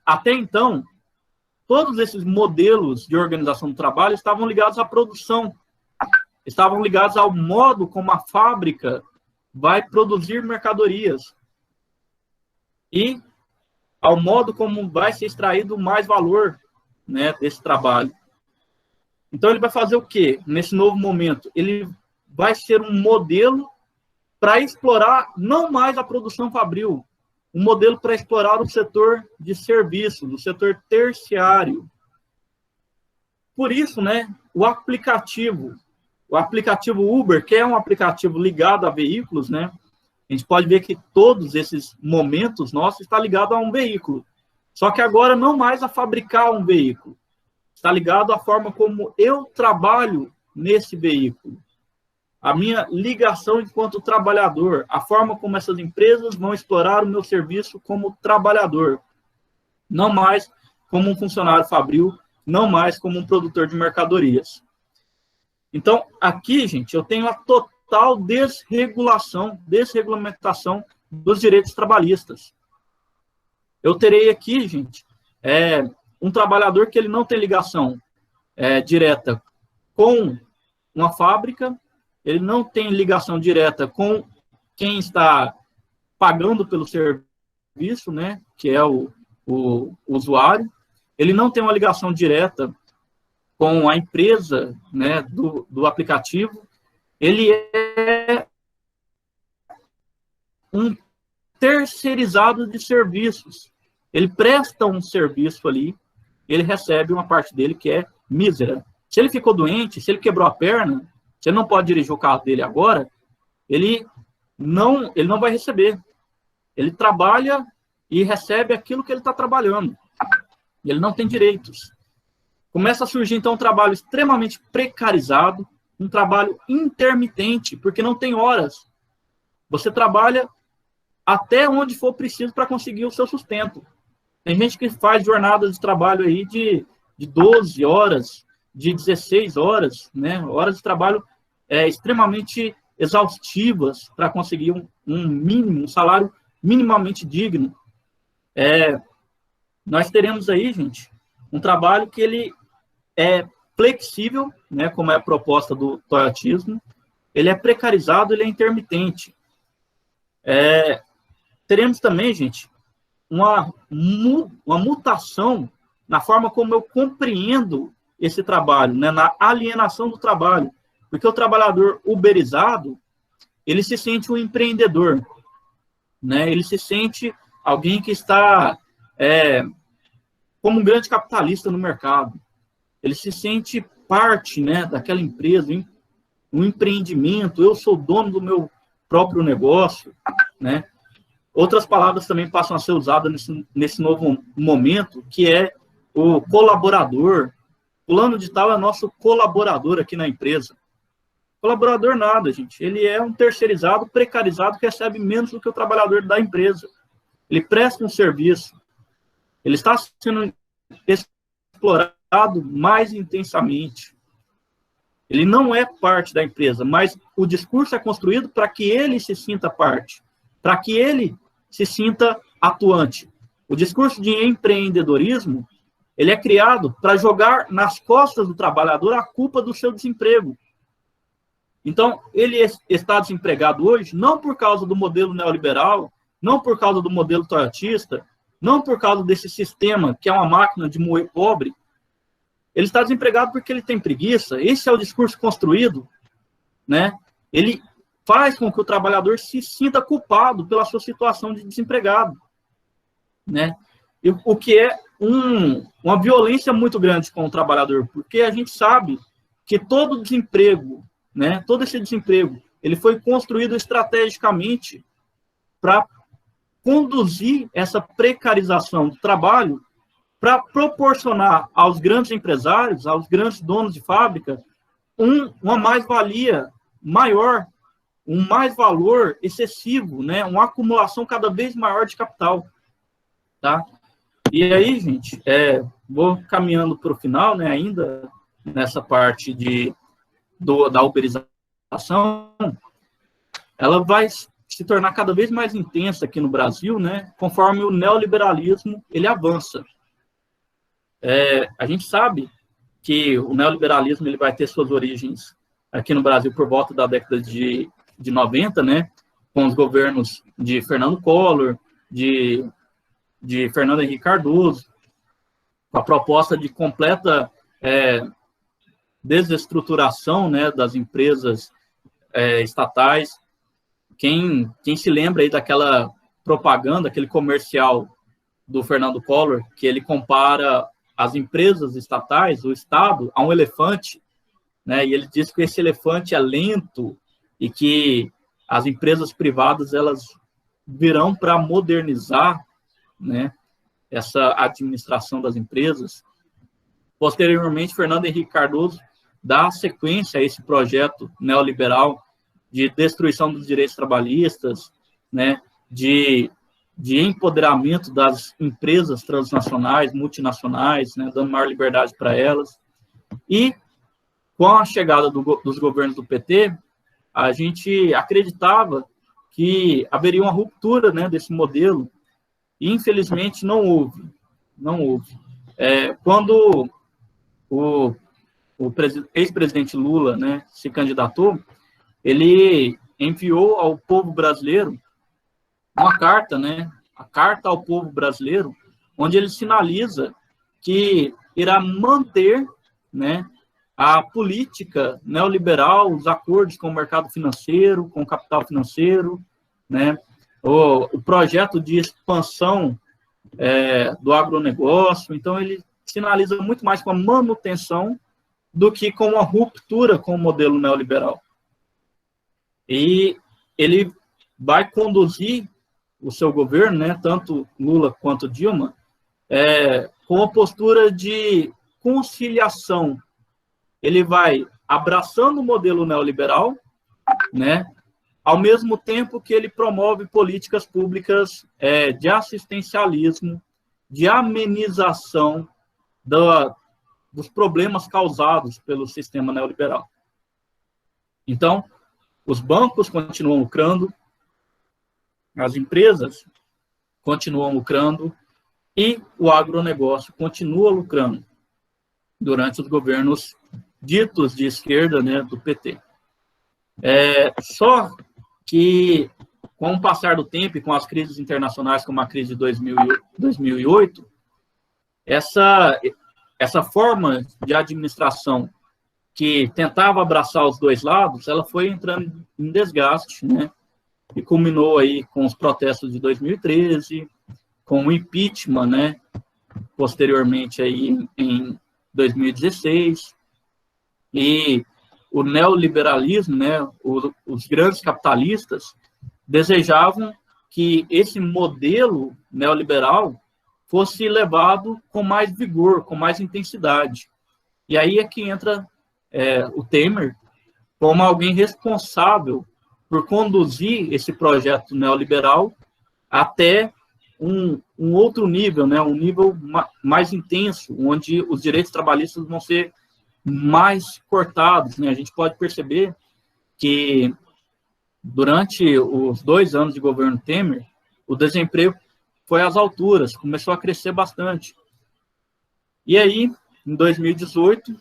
até então, todos esses modelos de organização do trabalho estavam ligados à produção, estavam ligados ao modo como a fábrica vai produzir mercadorias e ao modo como vai ser extraído mais valor, né, desse trabalho. Então, ele vai fazer o quê? Nesse novo momento, ele vai ser um modelo para explorar não mais a produção fabril, um modelo para explorar o setor de serviços, o setor terciário. Por isso, né, o aplicativo Uber, que é um aplicativo ligado a veículos, né, a gente pode ver que todos esses momentos nossos estão ligados a um veículo. Só que agora não mais a fabricar um veículo. Está ligado à forma como eu trabalho nesse veículo. a minha ligação enquanto trabalhador, a forma como essas empresas vão explorar o meu serviço como trabalhador, não mais como um funcionário fabril, não mais como um produtor de mercadorias. Então, aqui, gente, eu tenho a total desregulamentação dos direitos trabalhistas. Eu terei aqui, gente, um trabalhador que ele não tem ligação direta com uma fábrica, ele não tem ligação direta com quem está pagando pelo serviço, né, que é o usuário, ele não tem uma ligação direta com a empresa, né, do aplicativo, ele é um terceirizado de serviços. Ele presta um serviço ali, ele recebe uma parte dele que é mísera. Se ele ficou doente, se ele quebrou a perna, se ele não pode dirigir o carro dele agora, ele não vai receber. Ele trabalha e recebe aquilo que ele está trabalhando. Ele não tem direitos. Começa a surgir, então, um trabalho extremamente precarizado, um trabalho intermitente, porque não tem horas. Você trabalha até onde for preciso para conseguir o seu sustento. Tem gente que faz jornadas de trabalho aí de 12 horas, de 16 horas, né? Horas de trabalho extremamente exaustivas para conseguir um salário minimamente digno. Nós teremos aí, gente, um trabalho que ele é flexível, né, como é a proposta do toyotismo, ele é precarizado, ele é intermitente. Teremos também, gente, uma mutação na forma como eu compreendo esse trabalho, né, na alienação do trabalho, porque o trabalhador uberizado, ele se sente um empreendedor, né, ele se sente alguém que está como um grande capitalista no mercado, ele se sente parte, né, daquela empresa, um empreendimento, eu sou dono do meu próprio negócio, né. Outras palavras também passam a ser usadas nesse novo momento, que é o colaborador. Fulano de tal é nosso colaborador aqui na empresa. Colaborador nada, gente. Ele é um terceirizado, precarizado, que recebe menos do que o trabalhador da empresa. Ele presta um serviço. Ele está sendo explorado mais intensamente. Ele não é parte da empresa, mas o discurso é construído para que ele se sinta parte, para que ele se sinta atuante. O discurso de empreendedorismo, ele é criado para jogar nas costas do trabalhador a culpa do seu desemprego. Então, ele está desempregado hoje não por causa do modelo neoliberal, não por causa do modelo toyotista, não por causa desse sistema que é uma máquina de moer pobre. Ele está desempregado porque ele tem preguiça. Esse é o discurso construído, né? Ele faz com que o trabalhador se sinta culpado pela sua situação de desempregado, né? E o que é uma violência muito grande com o trabalhador, porque a gente sabe que todo desemprego, né, todo esse desemprego, ele foi construído estrategicamente para conduzir essa precarização do trabalho, para proporcionar aos grandes empresários, aos grandes donos de fábrica, uma mais-valia maior, um mais-valor excessivo, né, uma acumulação cada vez maior de capital, tá? E aí, gente, vou caminhando para o final, né, ainda nessa parte da uberização, ela vai se tornar cada vez mais intensa aqui no Brasil, né, conforme o neoliberalismo ele avança. A gente sabe que o neoliberalismo ele vai ter suas origens aqui no Brasil por volta da década de 90, né, com os governos de Fernando Collor, de Fernando Henrique Cardoso, com a proposta de completa desestruturação, né, das empresas estatais. Quem se lembra aí daquela propaganda, aquele comercial do Fernando Collor, que ele compara as empresas estatais, o Estado, a um elefante, né, e ele diz que esse elefante é lento e que as empresas privadas elas virão para modernizar, né, essa administração das empresas. Posteriormente, Fernando Henrique Cardoso dá sequência a esse projeto neoliberal de destruição dos direitos trabalhistas, né, de empoderamento das empresas transnacionais, multinacionais, né, dando maior liberdade para elas. E, com a chegada dos governos do PT, a gente acreditava que haveria uma ruptura, né, desse modelo, e, infelizmente, não houve. Não houve. Quando o ex-presidente Lula, né, se candidatou, ele enviou ao povo brasileiro uma carta, né, a Carta ao Povo Brasileiro, onde ele sinaliza que irá manter, né, a política neoliberal, os acordos com o mercado financeiro, com o capital financeiro, né, o projeto de expansão do agronegócio. Então, ele sinaliza muito mais com a manutenção do que com uma ruptura com o modelo neoliberal. E ele vai conduzir o seu governo, né, tanto Lula quanto Dilma, com uma postura de conciliação. Ele vai abraçando o modelo neoliberal, né, ao mesmo tempo que ele promove políticas públicas de assistencialismo, de amenização dos problemas causados pelo sistema neoliberal. Então, os bancos continuam lucrando, as empresas continuam lucrando e o agronegócio continua lucrando durante os governos ditos de esquerda, né, do PT. Só que, com o passar do tempo e com as crises internacionais, como a crise de 2008, essa forma de administração que tentava abraçar os dois lados, ela foi entrando em desgaste, né? E culminou aí com os protestos de 2013, com o impeachment, né? Posteriormente aí em 2016, e o neoliberalismo, né? Os grandes capitalistas desejavam que esse modelo neoliberal fosse levado com mais vigor, com mais intensidade. E aí é que entra o Temer como alguém responsável por conduzir esse projeto neoliberal até um outro nível, né, um nível mais intenso, onde os direitos trabalhistas vão ser mais cortados, né? A gente pode perceber que durante os 2 anos de governo Temer, o desemprego foi às alturas, começou a crescer bastante. E aí, em 2018,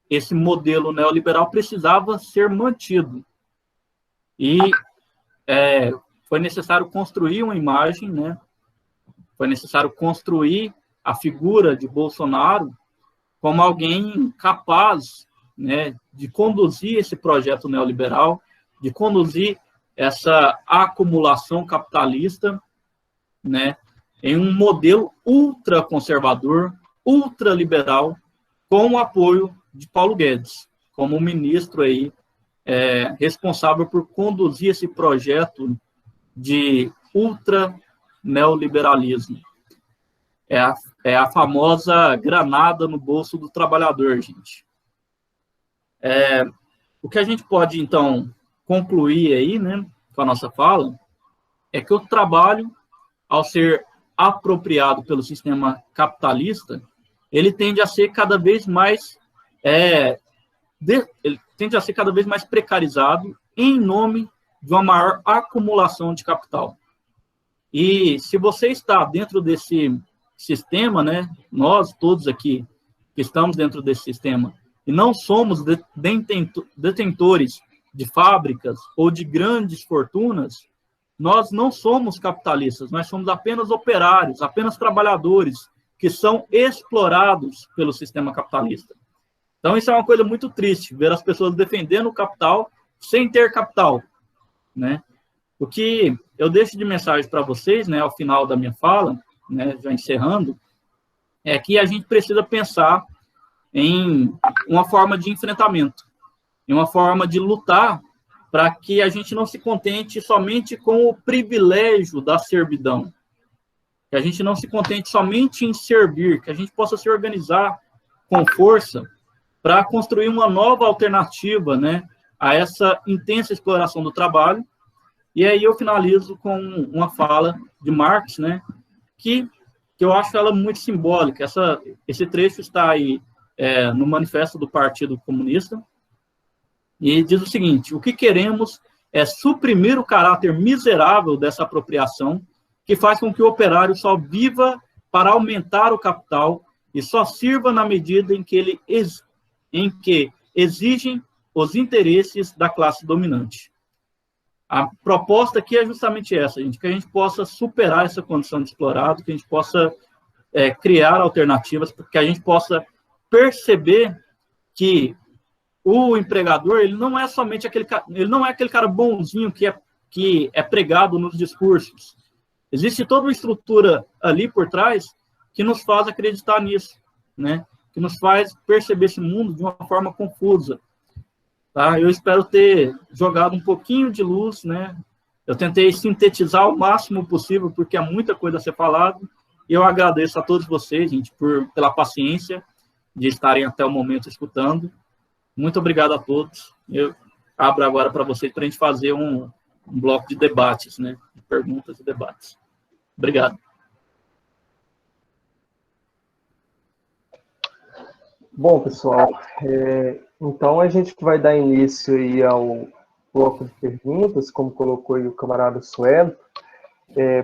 esse modelo neoliberal precisava ser mantido. E foi necessário construir uma imagem, né? Foi necessário construir a figura de Bolsonaro como alguém capaz, né, de conduzir esse projeto neoliberal, de conduzir essa acumulação capitalista, né, em um modelo ultraconservador, ultraliberal, com o apoio de Paulo Guedes, como ministro aí, responsável por conduzir esse projeto de ultra-neoliberalismo. É a famosa granada no bolso do trabalhador, gente. O que a gente pode, então, concluir aí, né, com a nossa fala, é que o trabalho, ao ser apropriado pelo sistema capitalista, ele tende a ser cada vez mais precarizado em nome de uma maior acumulação de capital. E se você está dentro desse sistema, né, nós todos aqui que estamos dentro desse sistema, e não somos detentores de fábricas ou de grandes fortunas, nós não somos capitalistas, nós somos apenas operários, apenas trabalhadores que são explorados pelo sistema capitalista. Então, isso é uma coisa muito triste, ver as pessoas defendendo o capital sem ter capital, né? O que eu deixo de mensagem para vocês, né, ao final da minha fala, né, já encerrando, é que a gente precisa pensar em uma forma de enfrentamento, em uma forma de lutar para que a gente não se contente somente com o privilégio da servidão, que a gente não se contente somente em servir, que a gente possa se organizar com força para construir uma nova alternativa, né, a essa intensa exploração do trabalho. E aí eu finalizo com uma fala de Marx, né, que eu acho ela muito simbólica. Esse trecho está aí no Manifesto do Partido Comunista, e diz o seguinte: o que queremos é suprimir o caráter miserável dessa apropriação, que faz com que o operário só viva para aumentar o capital e só sirva na medida em que exigem os interesses da classe dominante. A proposta aqui é justamente essa, gente, que a gente possa superar essa condição de explorado, que a gente possa criar alternativas, que a gente possa perceber que o empregador, ele não é somente aquele cara bonzinho que é pregado nos discursos. Existe toda uma estrutura ali por trás que nos faz acreditar nisso, né? Que nos faz perceber esse mundo de uma forma confusa. Tá? Eu espero ter jogado um pouquinho de luz, né? Eu tentei sintetizar o máximo possível, porque há muita coisa a ser falada, e eu agradeço a todos vocês, gente, pela paciência de estarem até o momento escutando. Muito obrigado a todos. Eu abro agora para vocês, para a gente fazer um bloco de debates, né? De perguntas e debates. Obrigado. Bom, pessoal, então a gente vai dar início aí ao bloco de perguntas, como colocou aí o camarada Suelo.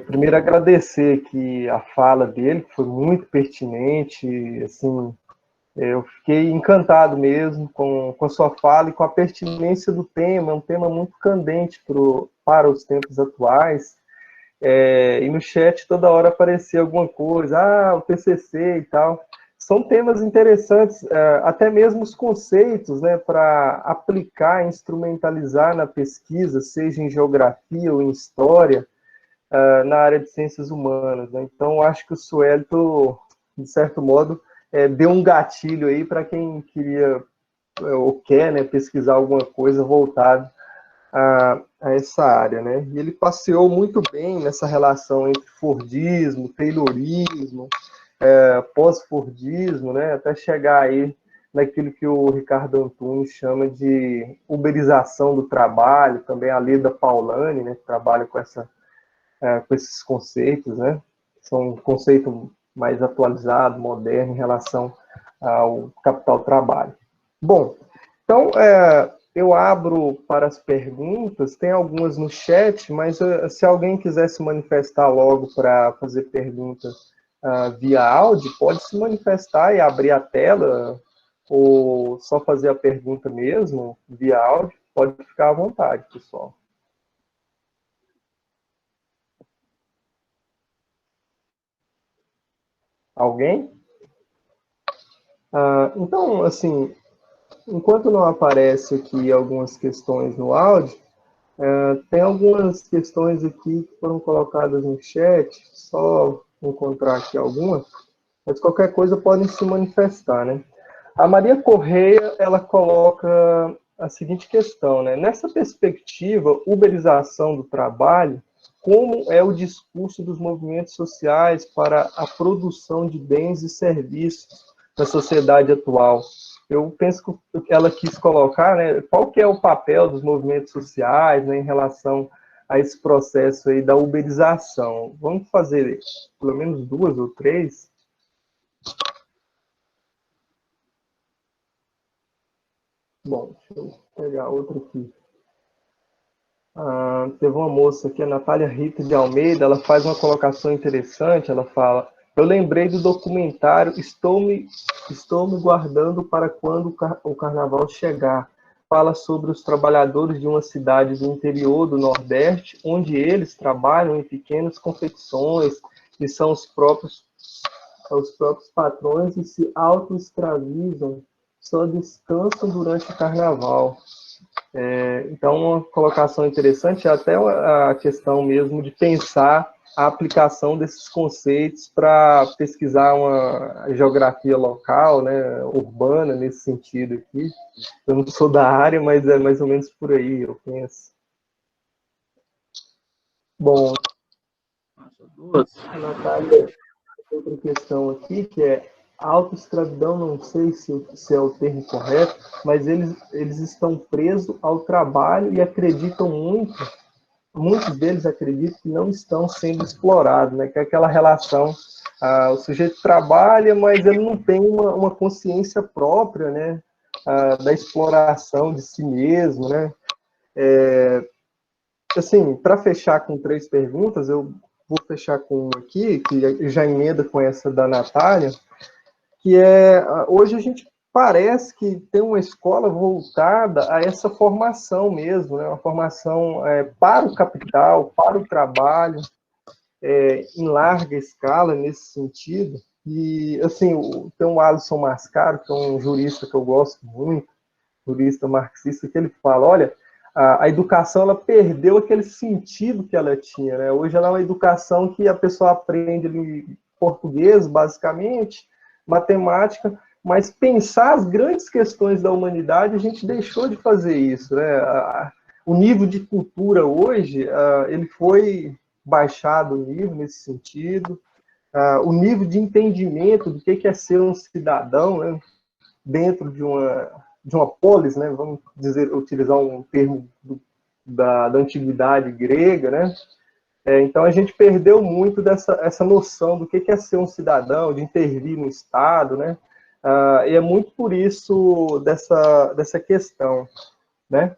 Primeiro agradecer aqui a fala dele, que foi muito pertinente, assim, eu fiquei encantado mesmo com a sua fala e com a pertinência do tema, é um tema muito candente para os tempos atuais, e no chat toda hora aparecia alguma coisa, o TCC e tal. São temas interessantes, até mesmo os conceitos, né, para aplicar, instrumentalizar na pesquisa, seja em geografia ou em história, na área de ciências humanas, né? Então, acho que o Suelto, de certo modo, deu um gatilho aí para quem queria ou quer, né, pesquisar alguma coisa voltada a essa área, né? E ele passeou muito bem nessa relação entre Fordismo, Taylorismo, pós-Fordismo, né, até chegar aí naquilo que o Ricardo Antunes chama de uberização do trabalho, também a Leda Paulani, né, que trabalha com esses conceitos, né, são um conceito mais atualizado, moderno, em relação ao capital-trabalho. Bom, então, eu abro para as perguntas, tem algumas no chat, mas se alguém quiser se manifestar logo para fazer perguntas via áudio, pode se manifestar e abrir a tela, ou só fazer a pergunta mesmo, via áudio, pode ficar à vontade, pessoal. Alguém? Então, assim, enquanto não aparece aqui algumas questões no áudio, tem algumas questões aqui que foram colocadas no chat, só encontrar aqui algumas, mas qualquer coisa podem se manifestar, né? A Maria Correia, ela coloca a seguinte questão, né? Nessa perspectiva, uberização do trabalho, como é o discurso dos movimentos sociais para a produção de bens e serviços na sociedade atual? Eu penso que ela quis colocar, né, qual que é o papel dos movimentos sociais, né, em relação a esse processo aí da uberização. Vamos fazer pelo menos 2 ou 3. Bom, deixa eu pegar outra aqui. Teve uma moça aqui, a Natália Rita de Almeida, ela faz uma colocação interessante, ela fala: eu lembrei do documentário Estou me guardando para quando o carnaval chegar. Fala sobre os trabalhadores de uma cidade do interior do Nordeste, onde eles trabalham em pequenas confecções e são os próprios patrões e se auto-escravizam, só descansam durante o carnaval. Então, uma colocação interessante é até a questão mesmo de pensar a aplicação desses conceitos para pesquisar uma geografia local, né, urbana, nesse sentido aqui. Eu não sou da área, mas é mais ou menos por aí, eu penso. Bom, a Natália, outra questão aqui, que é autoescravidão, não sei se é o termo correto, mas eles estão presos ao trabalho e acreditam muitos deles acreditam que não estão sendo explorados, né? Que é aquela relação, o sujeito trabalha, mas ele não tem uma consciência própria, né? Da exploração de si mesmo, né? Assim, para fechar com 3 perguntas, eu vou fechar com uma aqui, que já emenda com essa da Natália, que hoje a gente parece que tem uma escola voltada a essa formação mesmo, né? Uma formação para o capital, para o trabalho, em larga escala nesse sentido. E, assim, tem o Alisson Mascaro, que é um jurista que eu gosto muito, jurista marxista, que ele fala, olha, a educação ela perdeu aquele sentido que ela tinha, né? Hoje ela é uma educação que a pessoa aprende ali português, basicamente, matemática, mas pensar as grandes questões da humanidade, a gente deixou de fazer isso, né? O nível de cultura hoje, ele foi baixado o nível nesse sentido, o nível de entendimento do que é ser um cidadão, né? Dentro de uma polis, né? Vamos dizer, utilizar um termo da antiguidade grega, né? Então a gente perdeu muito essa noção do que é ser um cidadão, de intervir no Estado, né? E é muito por isso dessa questão, né?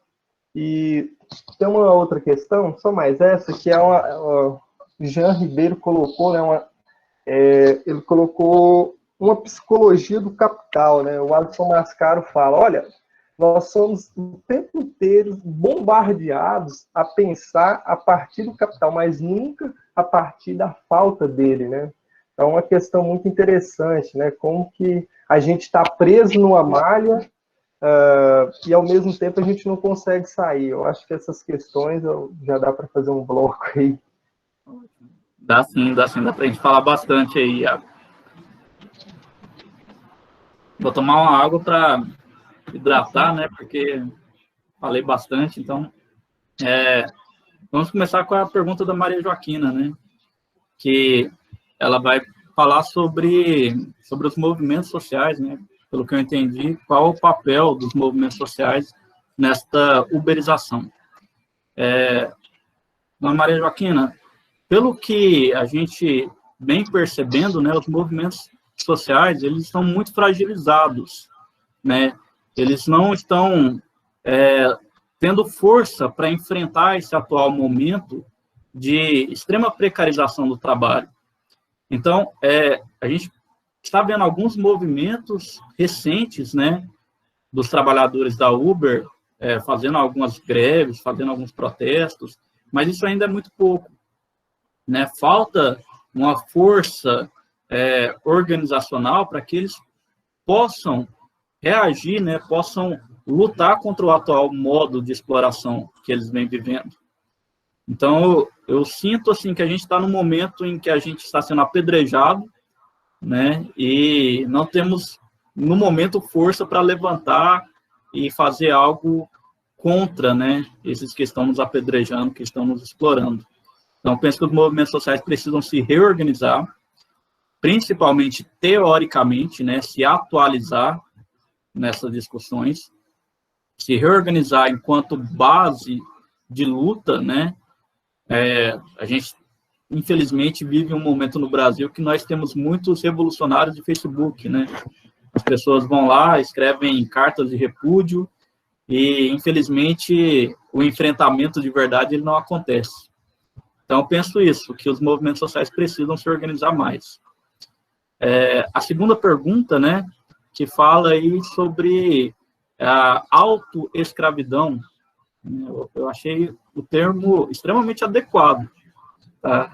E tem uma outra questão, só mais essa, que Jean Ribeiro colocou, né? Ele colocou uma psicologia do capital, né? O Alisson Mascaro fala, olha, nós somos o tempo inteiro bombardeados a pensar a partir do capital, mas nunca a partir da falta dele, né? Então, é uma questão muito interessante, né? Como que a gente está preso numa malha e, ao mesmo tempo, a gente não consegue sair. Eu acho que essas questões já dá para fazer um bloco aí. Dá sim, dá para a gente falar bastante aí, Iago. Vou tomar uma água para hidratar, né? Porque falei bastante, então vamos começar com a pergunta da Maria Joaquina, né? Que ela vai falar sobre os movimentos sociais, né? Pelo que eu entendi, qual o papel dos movimentos sociais nesta uberização. Maria Joaquina, pelo que a gente vem percebendo, né? Os movimentos sociais, eles estão muito fragilizados, né? Eles não estão tendo força para enfrentar esse atual momento de extrema precarização do trabalho. Então, a gente está vendo alguns movimentos recentes, né, dos trabalhadores da Uber, fazendo algumas greves, fazendo alguns protestos, mas isso ainda é muito pouco, né? Falta uma força organizacional para que eles possam reagir, né, possam lutar contra o atual modo de exploração que eles vêm vivendo. Então, eu sinto assim que a gente está num momento em que a gente está sendo apedrejado, né, e não temos, no momento, força para levantar e fazer algo contra, né, esses que estão nos apedrejando, que estão nos explorando. Então, penso que os movimentos sociais precisam se reorganizar, principalmente teoricamente, né, se atualizar nessas discussões, se reorganizar enquanto base de luta, né? A gente, infelizmente, vive um momento no Brasil que nós temos muitos revolucionários de Facebook, né? As pessoas vão lá, escrevem cartas de repúdio e, infelizmente, o enfrentamento de verdade ele não acontece. Então, eu penso isso, que os movimentos sociais precisam se organizar mais. A segunda pergunta, né, que fala aí sobre a autoescravidão, eu achei o termo extremamente adequado. Tá?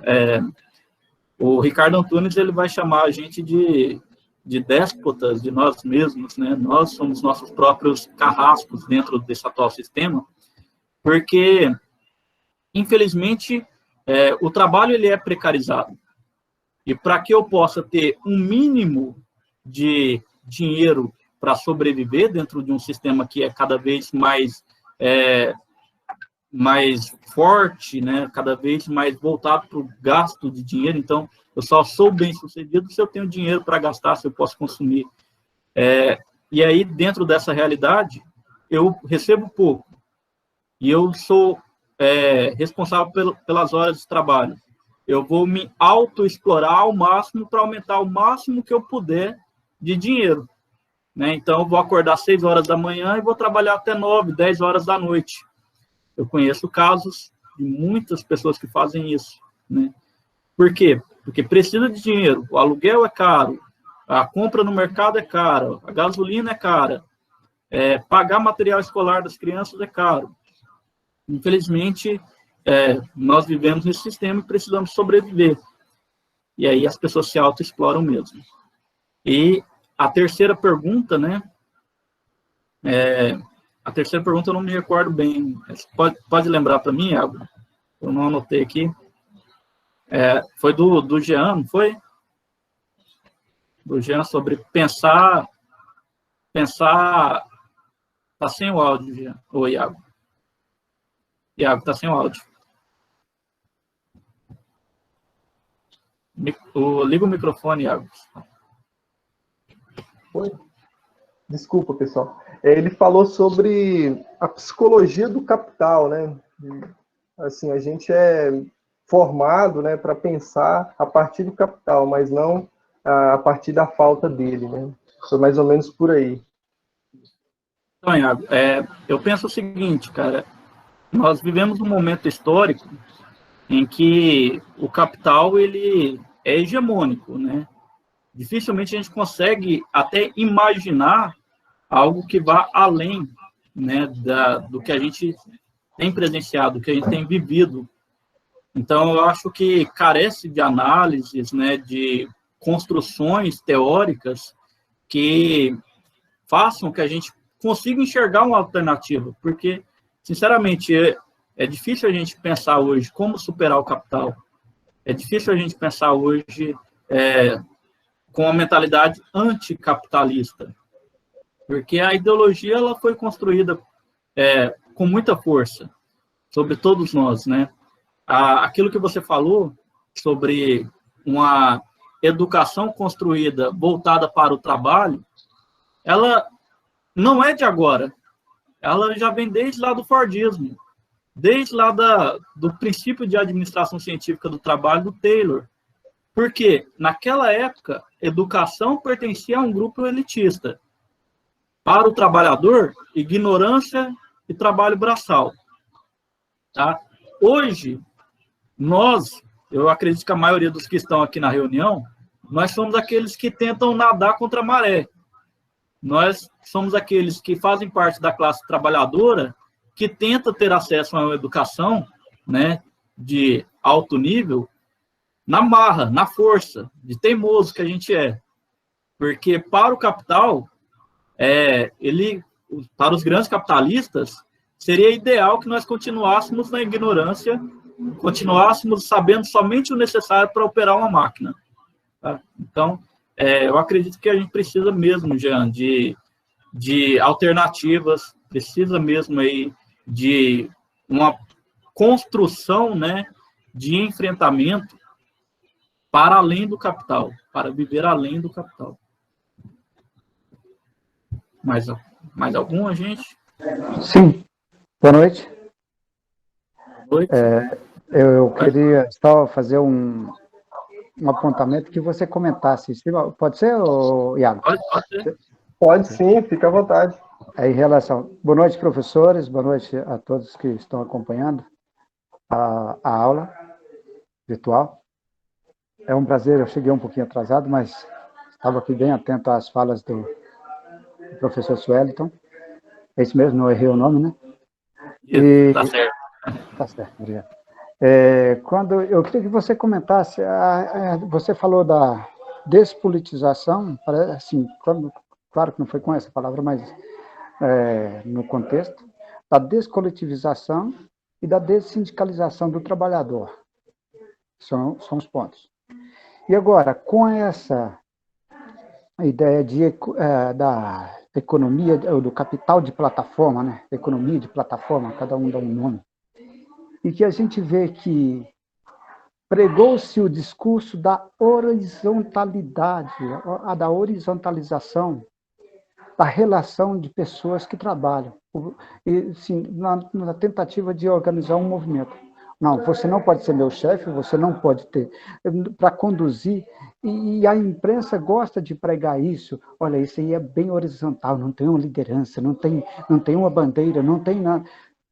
O Ricardo Antunes ele vai chamar a gente de déspotas de nós mesmos, né? Nós somos nossos próprios carrascos dentro desse atual sistema, porque, infelizmente, o trabalho ele é precarizado. E para que eu possa ter um mínimo de dinheiro para sobreviver dentro de um sistema que é cada vez mais mais forte, né, cada vez mais voltado para o gasto de dinheiro. Então, eu só sou bem-sucedido se eu tenho dinheiro para gastar, se eu posso consumir. E aí, dentro dessa realidade, eu recebo pouco. E eu sou responsável pelas horas de trabalho. Eu vou me autoexplorar ao máximo para aumentar o máximo que eu puder de dinheiro. Né? Então, eu vou acordar às 6 horas da manhã e vou trabalhar até 9, 10 horas da noite. Eu conheço casos de muitas pessoas que fazem isso. Né? Por quê? Porque precisa de dinheiro. O aluguel é caro, a compra no mercado é cara, a gasolina é cara, pagar material escolar das crianças é caro. Infelizmente, nós vivemos nesse sistema e precisamos sobreviver. E aí as pessoas se autoexploram mesmo. E a terceira pergunta, né? A terceira pergunta eu não me recordo bem. Pode lembrar para mim, Iago? Eu não anotei aqui. Foi do Jean, não foi? Do Jean sobre pensar... Tá sem o áudio, Jean. Ô, Iago. Iago, tá sem o áudio. Liga o microfone, Iago. Oi? Desculpa, pessoal. Ele falou sobre a psicologia do capital, né? Assim, a gente é formado, né, para pensar a partir do capital, mas não a partir da falta dele, né? Foi mais ou menos por aí. Então, Iago, eu penso o seguinte, cara, nós vivemos um momento histórico em que o capital ele é hegemônico, né? Dificilmente a gente consegue até imaginar algo que vá além, né, do que a gente tem presenciado, do que a gente tem vivido. Então, eu acho que carece de análises, né, de construções teóricas que façam que a gente consiga enxergar uma alternativa, porque, sinceramente, é difícil a gente pensar hoje como superar o capital. É difícil a gente pensar hoje com uma mentalidade anticapitalista, porque a ideologia ela foi construída com muita força sobre todos nós, né? Aquilo que você falou sobre uma educação construída voltada para o trabalho, ela não é de agora. Ela já vem desde lá do Fordismo, desde lá do princípio de administração científica do trabalho do Taylor. Porque, naquela época, educação pertencia a um grupo elitista. Para o trabalhador, ignorância e trabalho braçal. Tá? Hoje, eu acredito que a maioria dos que estão aqui na reunião, nós somos aqueles que tentam nadar contra a maré. Nós somos aqueles que fazem parte da classe trabalhadora que tenta ter acesso a uma educação, né, de alto nível, na marra, na força, de teimoso que a gente é. Porque para o capital, para os grandes capitalistas, seria ideal que nós continuássemos na ignorância, continuássemos sabendo somente o necessário para operar uma máquina. Tá? Então, eu acredito que a gente precisa mesmo, Jean, de alternativas, precisa mesmo aí de uma construção, né, de enfrentamento para além do capital, para viver além do capital. Mais alguma, gente? Sim. Boa noite. Boa noite. Eu queria só fazer um apontamento que você comentasse. Pode ser, Iago? Pode ser. Pode sim, fica à vontade. Em relação... Boa noite, professores. Boa noite a todos que estão acompanhando a aula virtual. É um prazer, eu cheguei um pouquinho atrasado, mas estava aqui bem atento às falas do professor Sueliton. É isso mesmo, não errei o nome, né? Tá certo. Tá certo, obrigado. Quando eu queria que você comentasse, você falou da despolitização, assim, claro que não foi com essa palavra, mas no contexto, da descoletivização e da dessindicalização do trabalhador. São os pontos. E agora, com essa ideia da economia, do capital de plataforma, né? Economia de plataforma, cada um dá um nome. e que a gente vê que pregou-se o discurso da horizontalidade, da horizontalização da relação de pessoas que trabalham, e, sim, na tentativa de organizar um movimento. Não, você não pode ser meu chefe, você não pode ter, para conduzir, e a imprensa gosta de pregar isso. Olha, isso aí é bem horizontal, não tem uma liderança, não tem uma bandeira, não tem nada.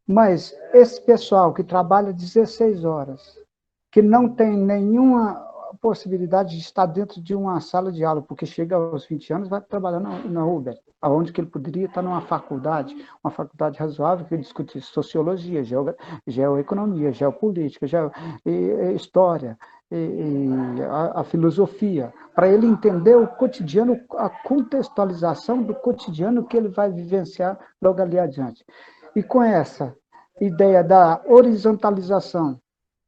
Mas esse pessoal que trabalha 16 horas, que não tem nenhuma possibilidade de estar dentro de uma sala de aula, porque chega aos 20 anos, vai trabalhar na Uber, aonde que ele poderia estar numa faculdade, uma faculdade razoável que discute sociologia, geoeconomia, geopolítica, história, a filosofia, para ele entender o cotidiano, a contextualização do cotidiano que ele vai vivenciar logo ali adiante. E com essa ideia da horizontalização,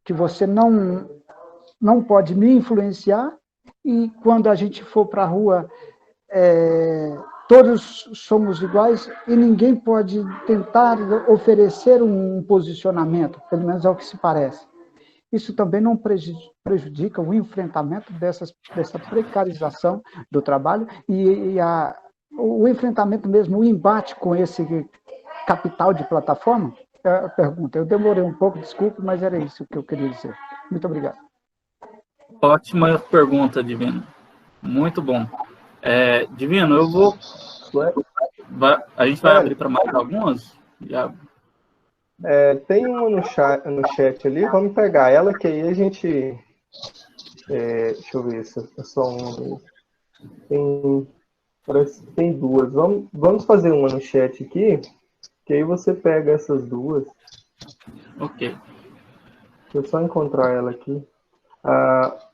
que você não pode me influenciar, e quando a gente for para a rua, todos somos iguais e ninguém pode tentar oferecer um posicionamento, pelo menos é o que se parece. Isso também não prejudica o enfrentamento dessa precarização do trabalho e o enfrentamento mesmo, o embate com esse capital de plataforma? É a pergunta. Eu demorei um pouco, desculpe, mas era isso que eu queria dizer. Muito obrigado. Ótima pergunta, Divino. Muito bom. Divino, eu vou... A gente vai abrir para mais algumas? Já... Tem uma no chat ali, vamos pegar ela, que aí a gente... deixa eu ver se é só uma. Parece que tem duas. Vamos fazer uma no chat aqui, que aí você pega essas duas. Ok. Deixa eu só encontrar ela aqui.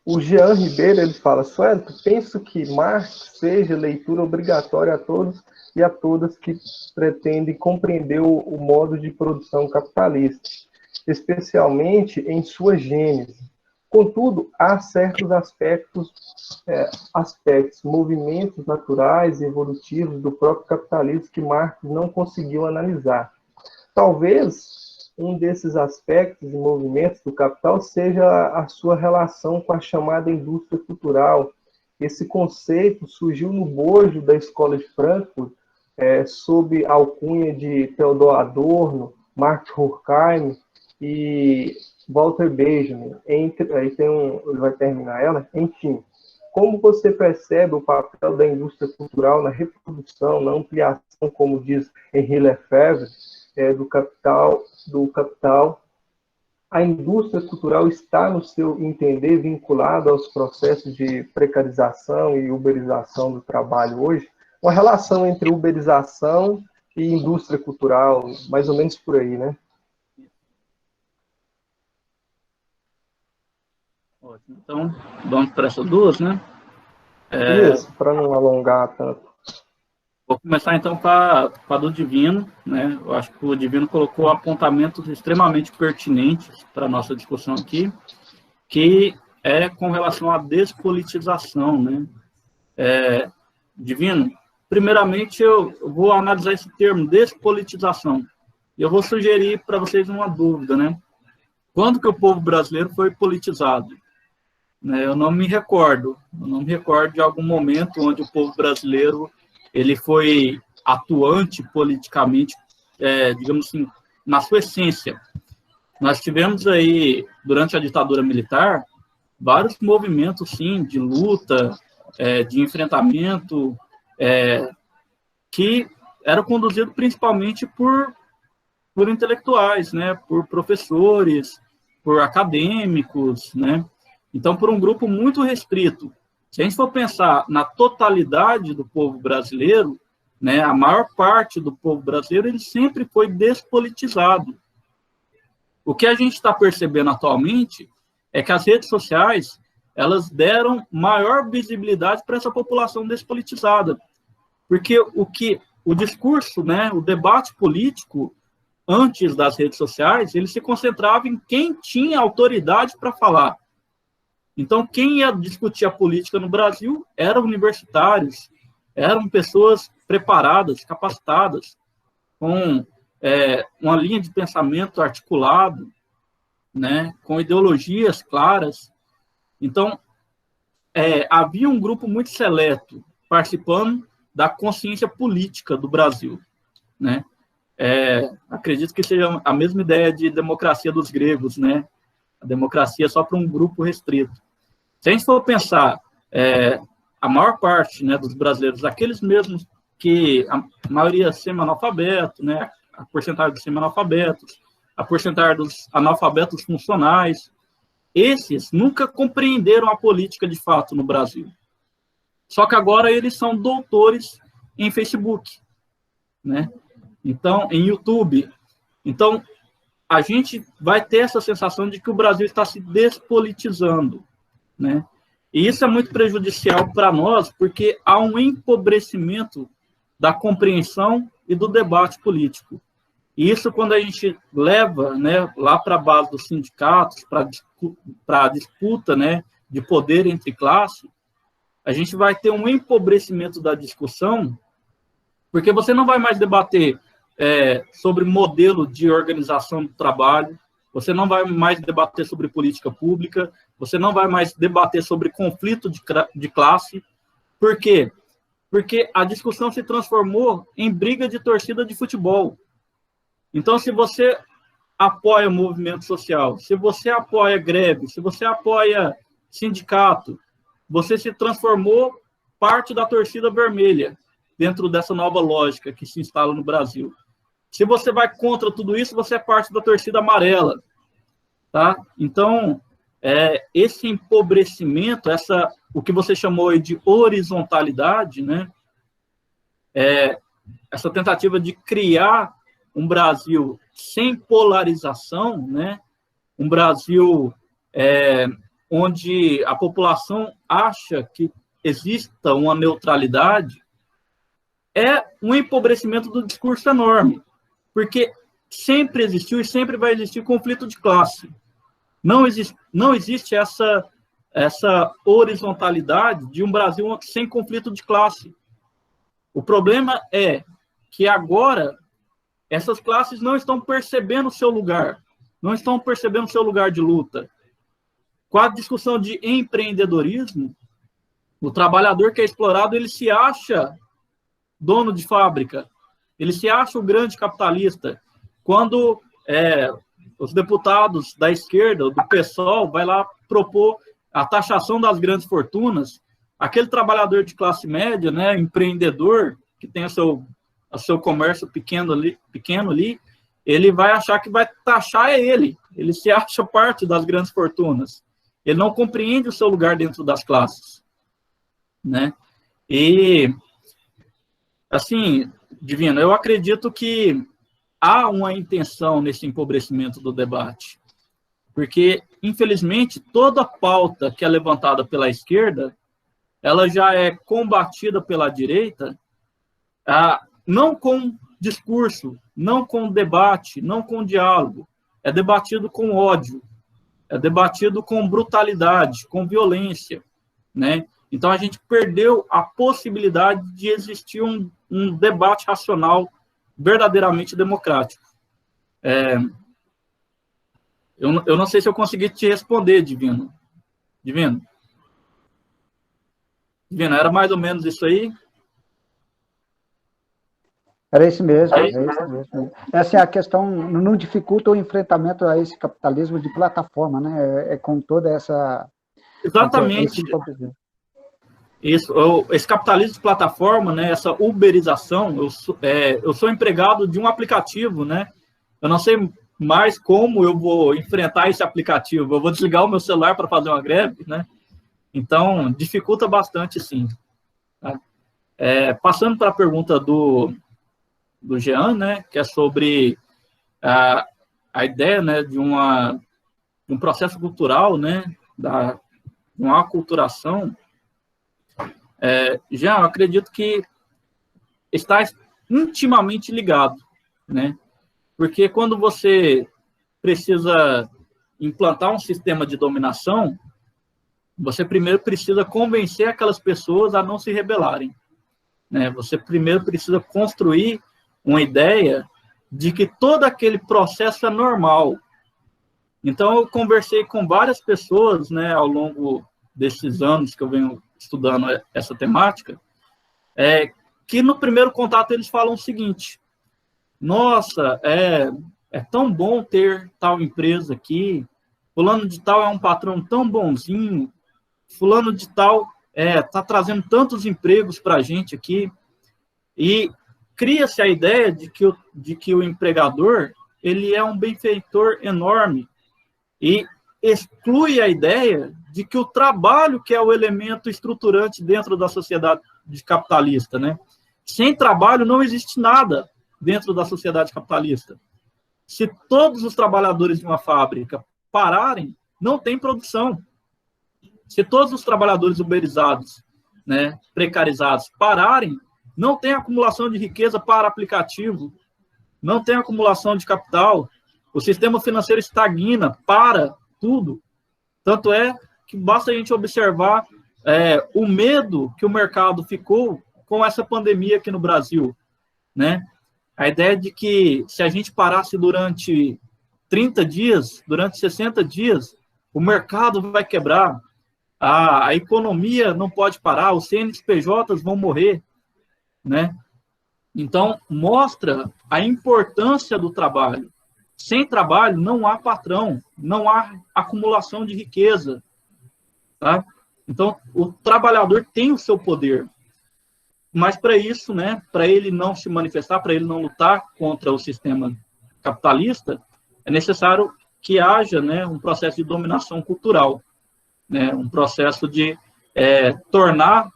O Jean Ribeiro, ele fala: Suelto, penso que Marx seja leitura obrigatória a todos e a todas que pretendem compreender o modo de produção capitalista, especialmente em sua gênese. Contudo, há certos aspectos, movimentos naturais e evolutivos do próprio capitalismo que Marx não conseguiu analisar. Talvez um desses aspectos e movimentos do capital seja a sua relação com a chamada indústria cultural. Esse conceito surgiu no bojo da Escola de Frankfurt, sob a alcunha de Theodor Adorno, Marx Horkheim e Walter Benjamin. Ele vai terminar ela. Enfim, como você percebe o papel da indústria cultural na reprodução, na ampliação, como diz Henri Lefebvre, do capital, a indústria cultural está, no seu entender, vinculada aos processos de precarização e uberização do trabalho hoje? Uma relação entre uberização e indústria cultural, mais ou menos por aí, né? Ótimo. Então, vamos para essas duas, né? Isso, para não alongar tanto. Vou começar, então, com a do Divino, né? Eu acho que o Divino colocou apontamentos extremamente pertinentes para a nossa discussão aqui, que é com relação à despolitização, né? Divino, primeiramente, eu vou analisar esse termo, despolitização. E eu vou sugerir para vocês uma dúvida, né? Quando que o povo brasileiro foi politizado? Eu não me recordo de algum momento onde o povo brasileiro ele foi atuante politicamente, digamos assim, na sua essência. Nós tivemos aí, durante a ditadura militar, vários movimentos, sim, de luta, de enfrentamento, que eram conduzidos principalmente por intelectuais, né, por professores, por acadêmicos, né, então por um grupo muito restrito. Se a gente for pensar na totalidade do povo brasileiro, né, a maior parte do povo brasileiro ele sempre foi despolitizado. O que a gente está percebendo atualmente é que as redes sociais elas deram maior visibilidade para essa população despolitizada, porque o discurso, né, o debate político antes das redes sociais, ele se concentrava em quem tinha autoridade para falar. Então, quem ia discutir a política no Brasil eram universitários, eram pessoas preparadas, capacitadas, com uma linha de pensamento articulado. né, com ideologias claras. Então, havia um grupo muito seleto participando da consciência política do Brasil, né? Acredito que seja a mesma ideia de democracia dos gregos, né? A democracia só para um grupo restrito. Se a gente for pensar, a maior parte, né, dos brasileiros, aqueles mesmos que a maioria semi-analfabeto, né, a porcentagem dos semi-analfabetos, a porcentagem dos analfabetos funcionais, esses nunca compreenderam a política de fato no Brasil. Só que agora eles são doutores em Facebook, né? Então, em YouTube. Então, a gente vai ter essa sensação de que o Brasil está se despolitizando, né? E isso é muito prejudicial para nós, porque há um empobrecimento da compreensão e do debate político. E isso, quando a gente leva, né, lá para a base dos sindicatos, para a disputa, né, de poder entre classes, a gente vai ter um empobrecimento da discussão, porque você não vai mais debater sobre modelo de organização do trabalho, você não vai mais debater sobre política pública, você não vai mais debater sobre conflito de classe. Por quê? Porque a discussão se transformou em briga de torcida de futebol. Então, se você apoia o movimento social, se você apoia greve, se você apoia sindicato, você se transformou parte da torcida vermelha dentro dessa nova lógica que se instala no Brasil. Se você vai contra tudo isso, você é parte da torcida amarela, tá? Então, esse empobrecimento, o que você chamou de horizontalidade, né? Essa tentativa de criar um Brasil sem polarização, né? Um Brasil onde a população acha que exista uma neutralidade, é um empobrecimento do discurso enorme, porque sempre existiu e sempre vai existir conflito de classe. Não existe essa horizontalidade de um Brasil sem conflito de classe. O problema é que agora essas classes não estão percebendo o seu lugar, não estão percebendo o seu lugar de luta. Com a discussão de empreendedorismo, o trabalhador que é explorado, ele se acha dono de fábrica, ele se acha o grande capitalista. Quando os deputados da esquerda, do PSOL, vai lá propor a taxação das grandes fortunas, aquele trabalhador de classe média, né, empreendedor, que tem o seu comércio pequeno ali, ele vai achar que vai taxar ele se acha parte das grandes fortunas. Ele não compreende o seu lugar dentro das classes, né? E, assim, Divino, eu acredito que há uma intenção nesse empobrecimento do debate, porque, infelizmente, toda pauta que é levantada pela esquerda, ela já é combatida pela direita, não com discurso, não com debate, não com diálogo, é debatido com ódio, é debatido com brutalidade, com violência, né? Então, a gente perdeu a possibilidade de existir um debate racional verdadeiramente democrático. Eu não sei se eu consegui te responder, Divino. Divino, era mais ou menos isso aí? Era isso mesmo, é isso mesmo. Essa é a questão, não dificulta o enfrentamento a esse capitalismo de plataforma, né? Com toda essa... Exatamente. Esse capitalismo de plataforma, né? Essa uberização, eu sou empregado de um aplicativo, né? Eu não sei mais como eu vou enfrentar esse aplicativo. Eu vou desligar o meu celular para fazer uma greve, né? Então, dificulta bastante, sim. Tá? Passando para a pergunta do Jean, né, que é sobre a ideia, né, de um processo cultural, né, de uma aculturação. Jean, eu acredito que está intimamente ligado, né, porque quando você precisa implantar um sistema de dominação, você primeiro precisa convencer aquelas pessoas a não se rebelarem, né, você primeiro precisa construir uma ideia de que todo aquele processo é normal, Então, eu conversei com várias pessoas, né, ao longo desses anos que eu venho estudando essa temática, que no primeiro contato eles falam o seguinte: nossa, é tão bom ter tal empresa aqui, fulano de tal é um patrão tão bonzinho, fulano de tal está trazendo tantos empregos para a gente aqui, e cria-se a ideia de que o empregador ele é um benfeitor enorme, e exclui a ideia de que o trabalho que é o elemento estruturante dentro da sociedade capitalista, né? Sem trabalho não existe nada dentro da sociedade capitalista. Se todos os trabalhadores de uma fábrica pararem, não tem produção. Se todos os trabalhadores uberizados, né, precarizados, pararem, não tem acumulação de riqueza para aplicativo, não tem acumulação de capital, o sistema financeiro estagna, para tudo. Tanto é que basta a gente observar o medo que o mercado ficou com essa pandemia aqui no Brasil, né? A ideia de que se a gente parasse durante 30 dias, durante 60 dias, o mercado vai quebrar, a economia não pode parar, os CNPJs vão morrer, né? Então, mostra a importância do trabalho. Sem trabalho, não há patrão, não há acumulação de riqueza, tá? Então, o trabalhador tem o seu poder. Mas, para isso, né, para ele não se manifestar, para ele não lutar contra o sistema capitalista, é necessário que haja, né, um processo de dominação cultural, né, um processo de tornar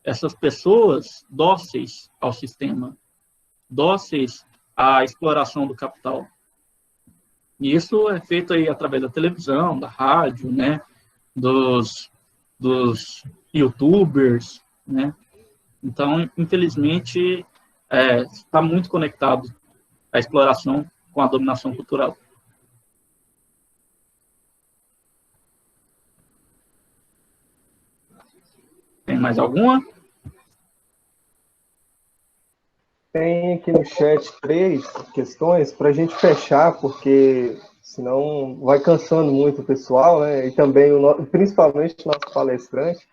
essas pessoas dóceis ao sistema, dóceis à exploração do capital. E isso é feito aí através da televisão, da rádio, né, dos youtubers, né? Então, infelizmente, está muito conectado a exploração com a dominação cultural. Tem mais alguma? Tem aqui no chat 3 questões para a gente fechar, porque senão vai cansando muito o pessoal, né? E também, principalmente o nosso palestrante.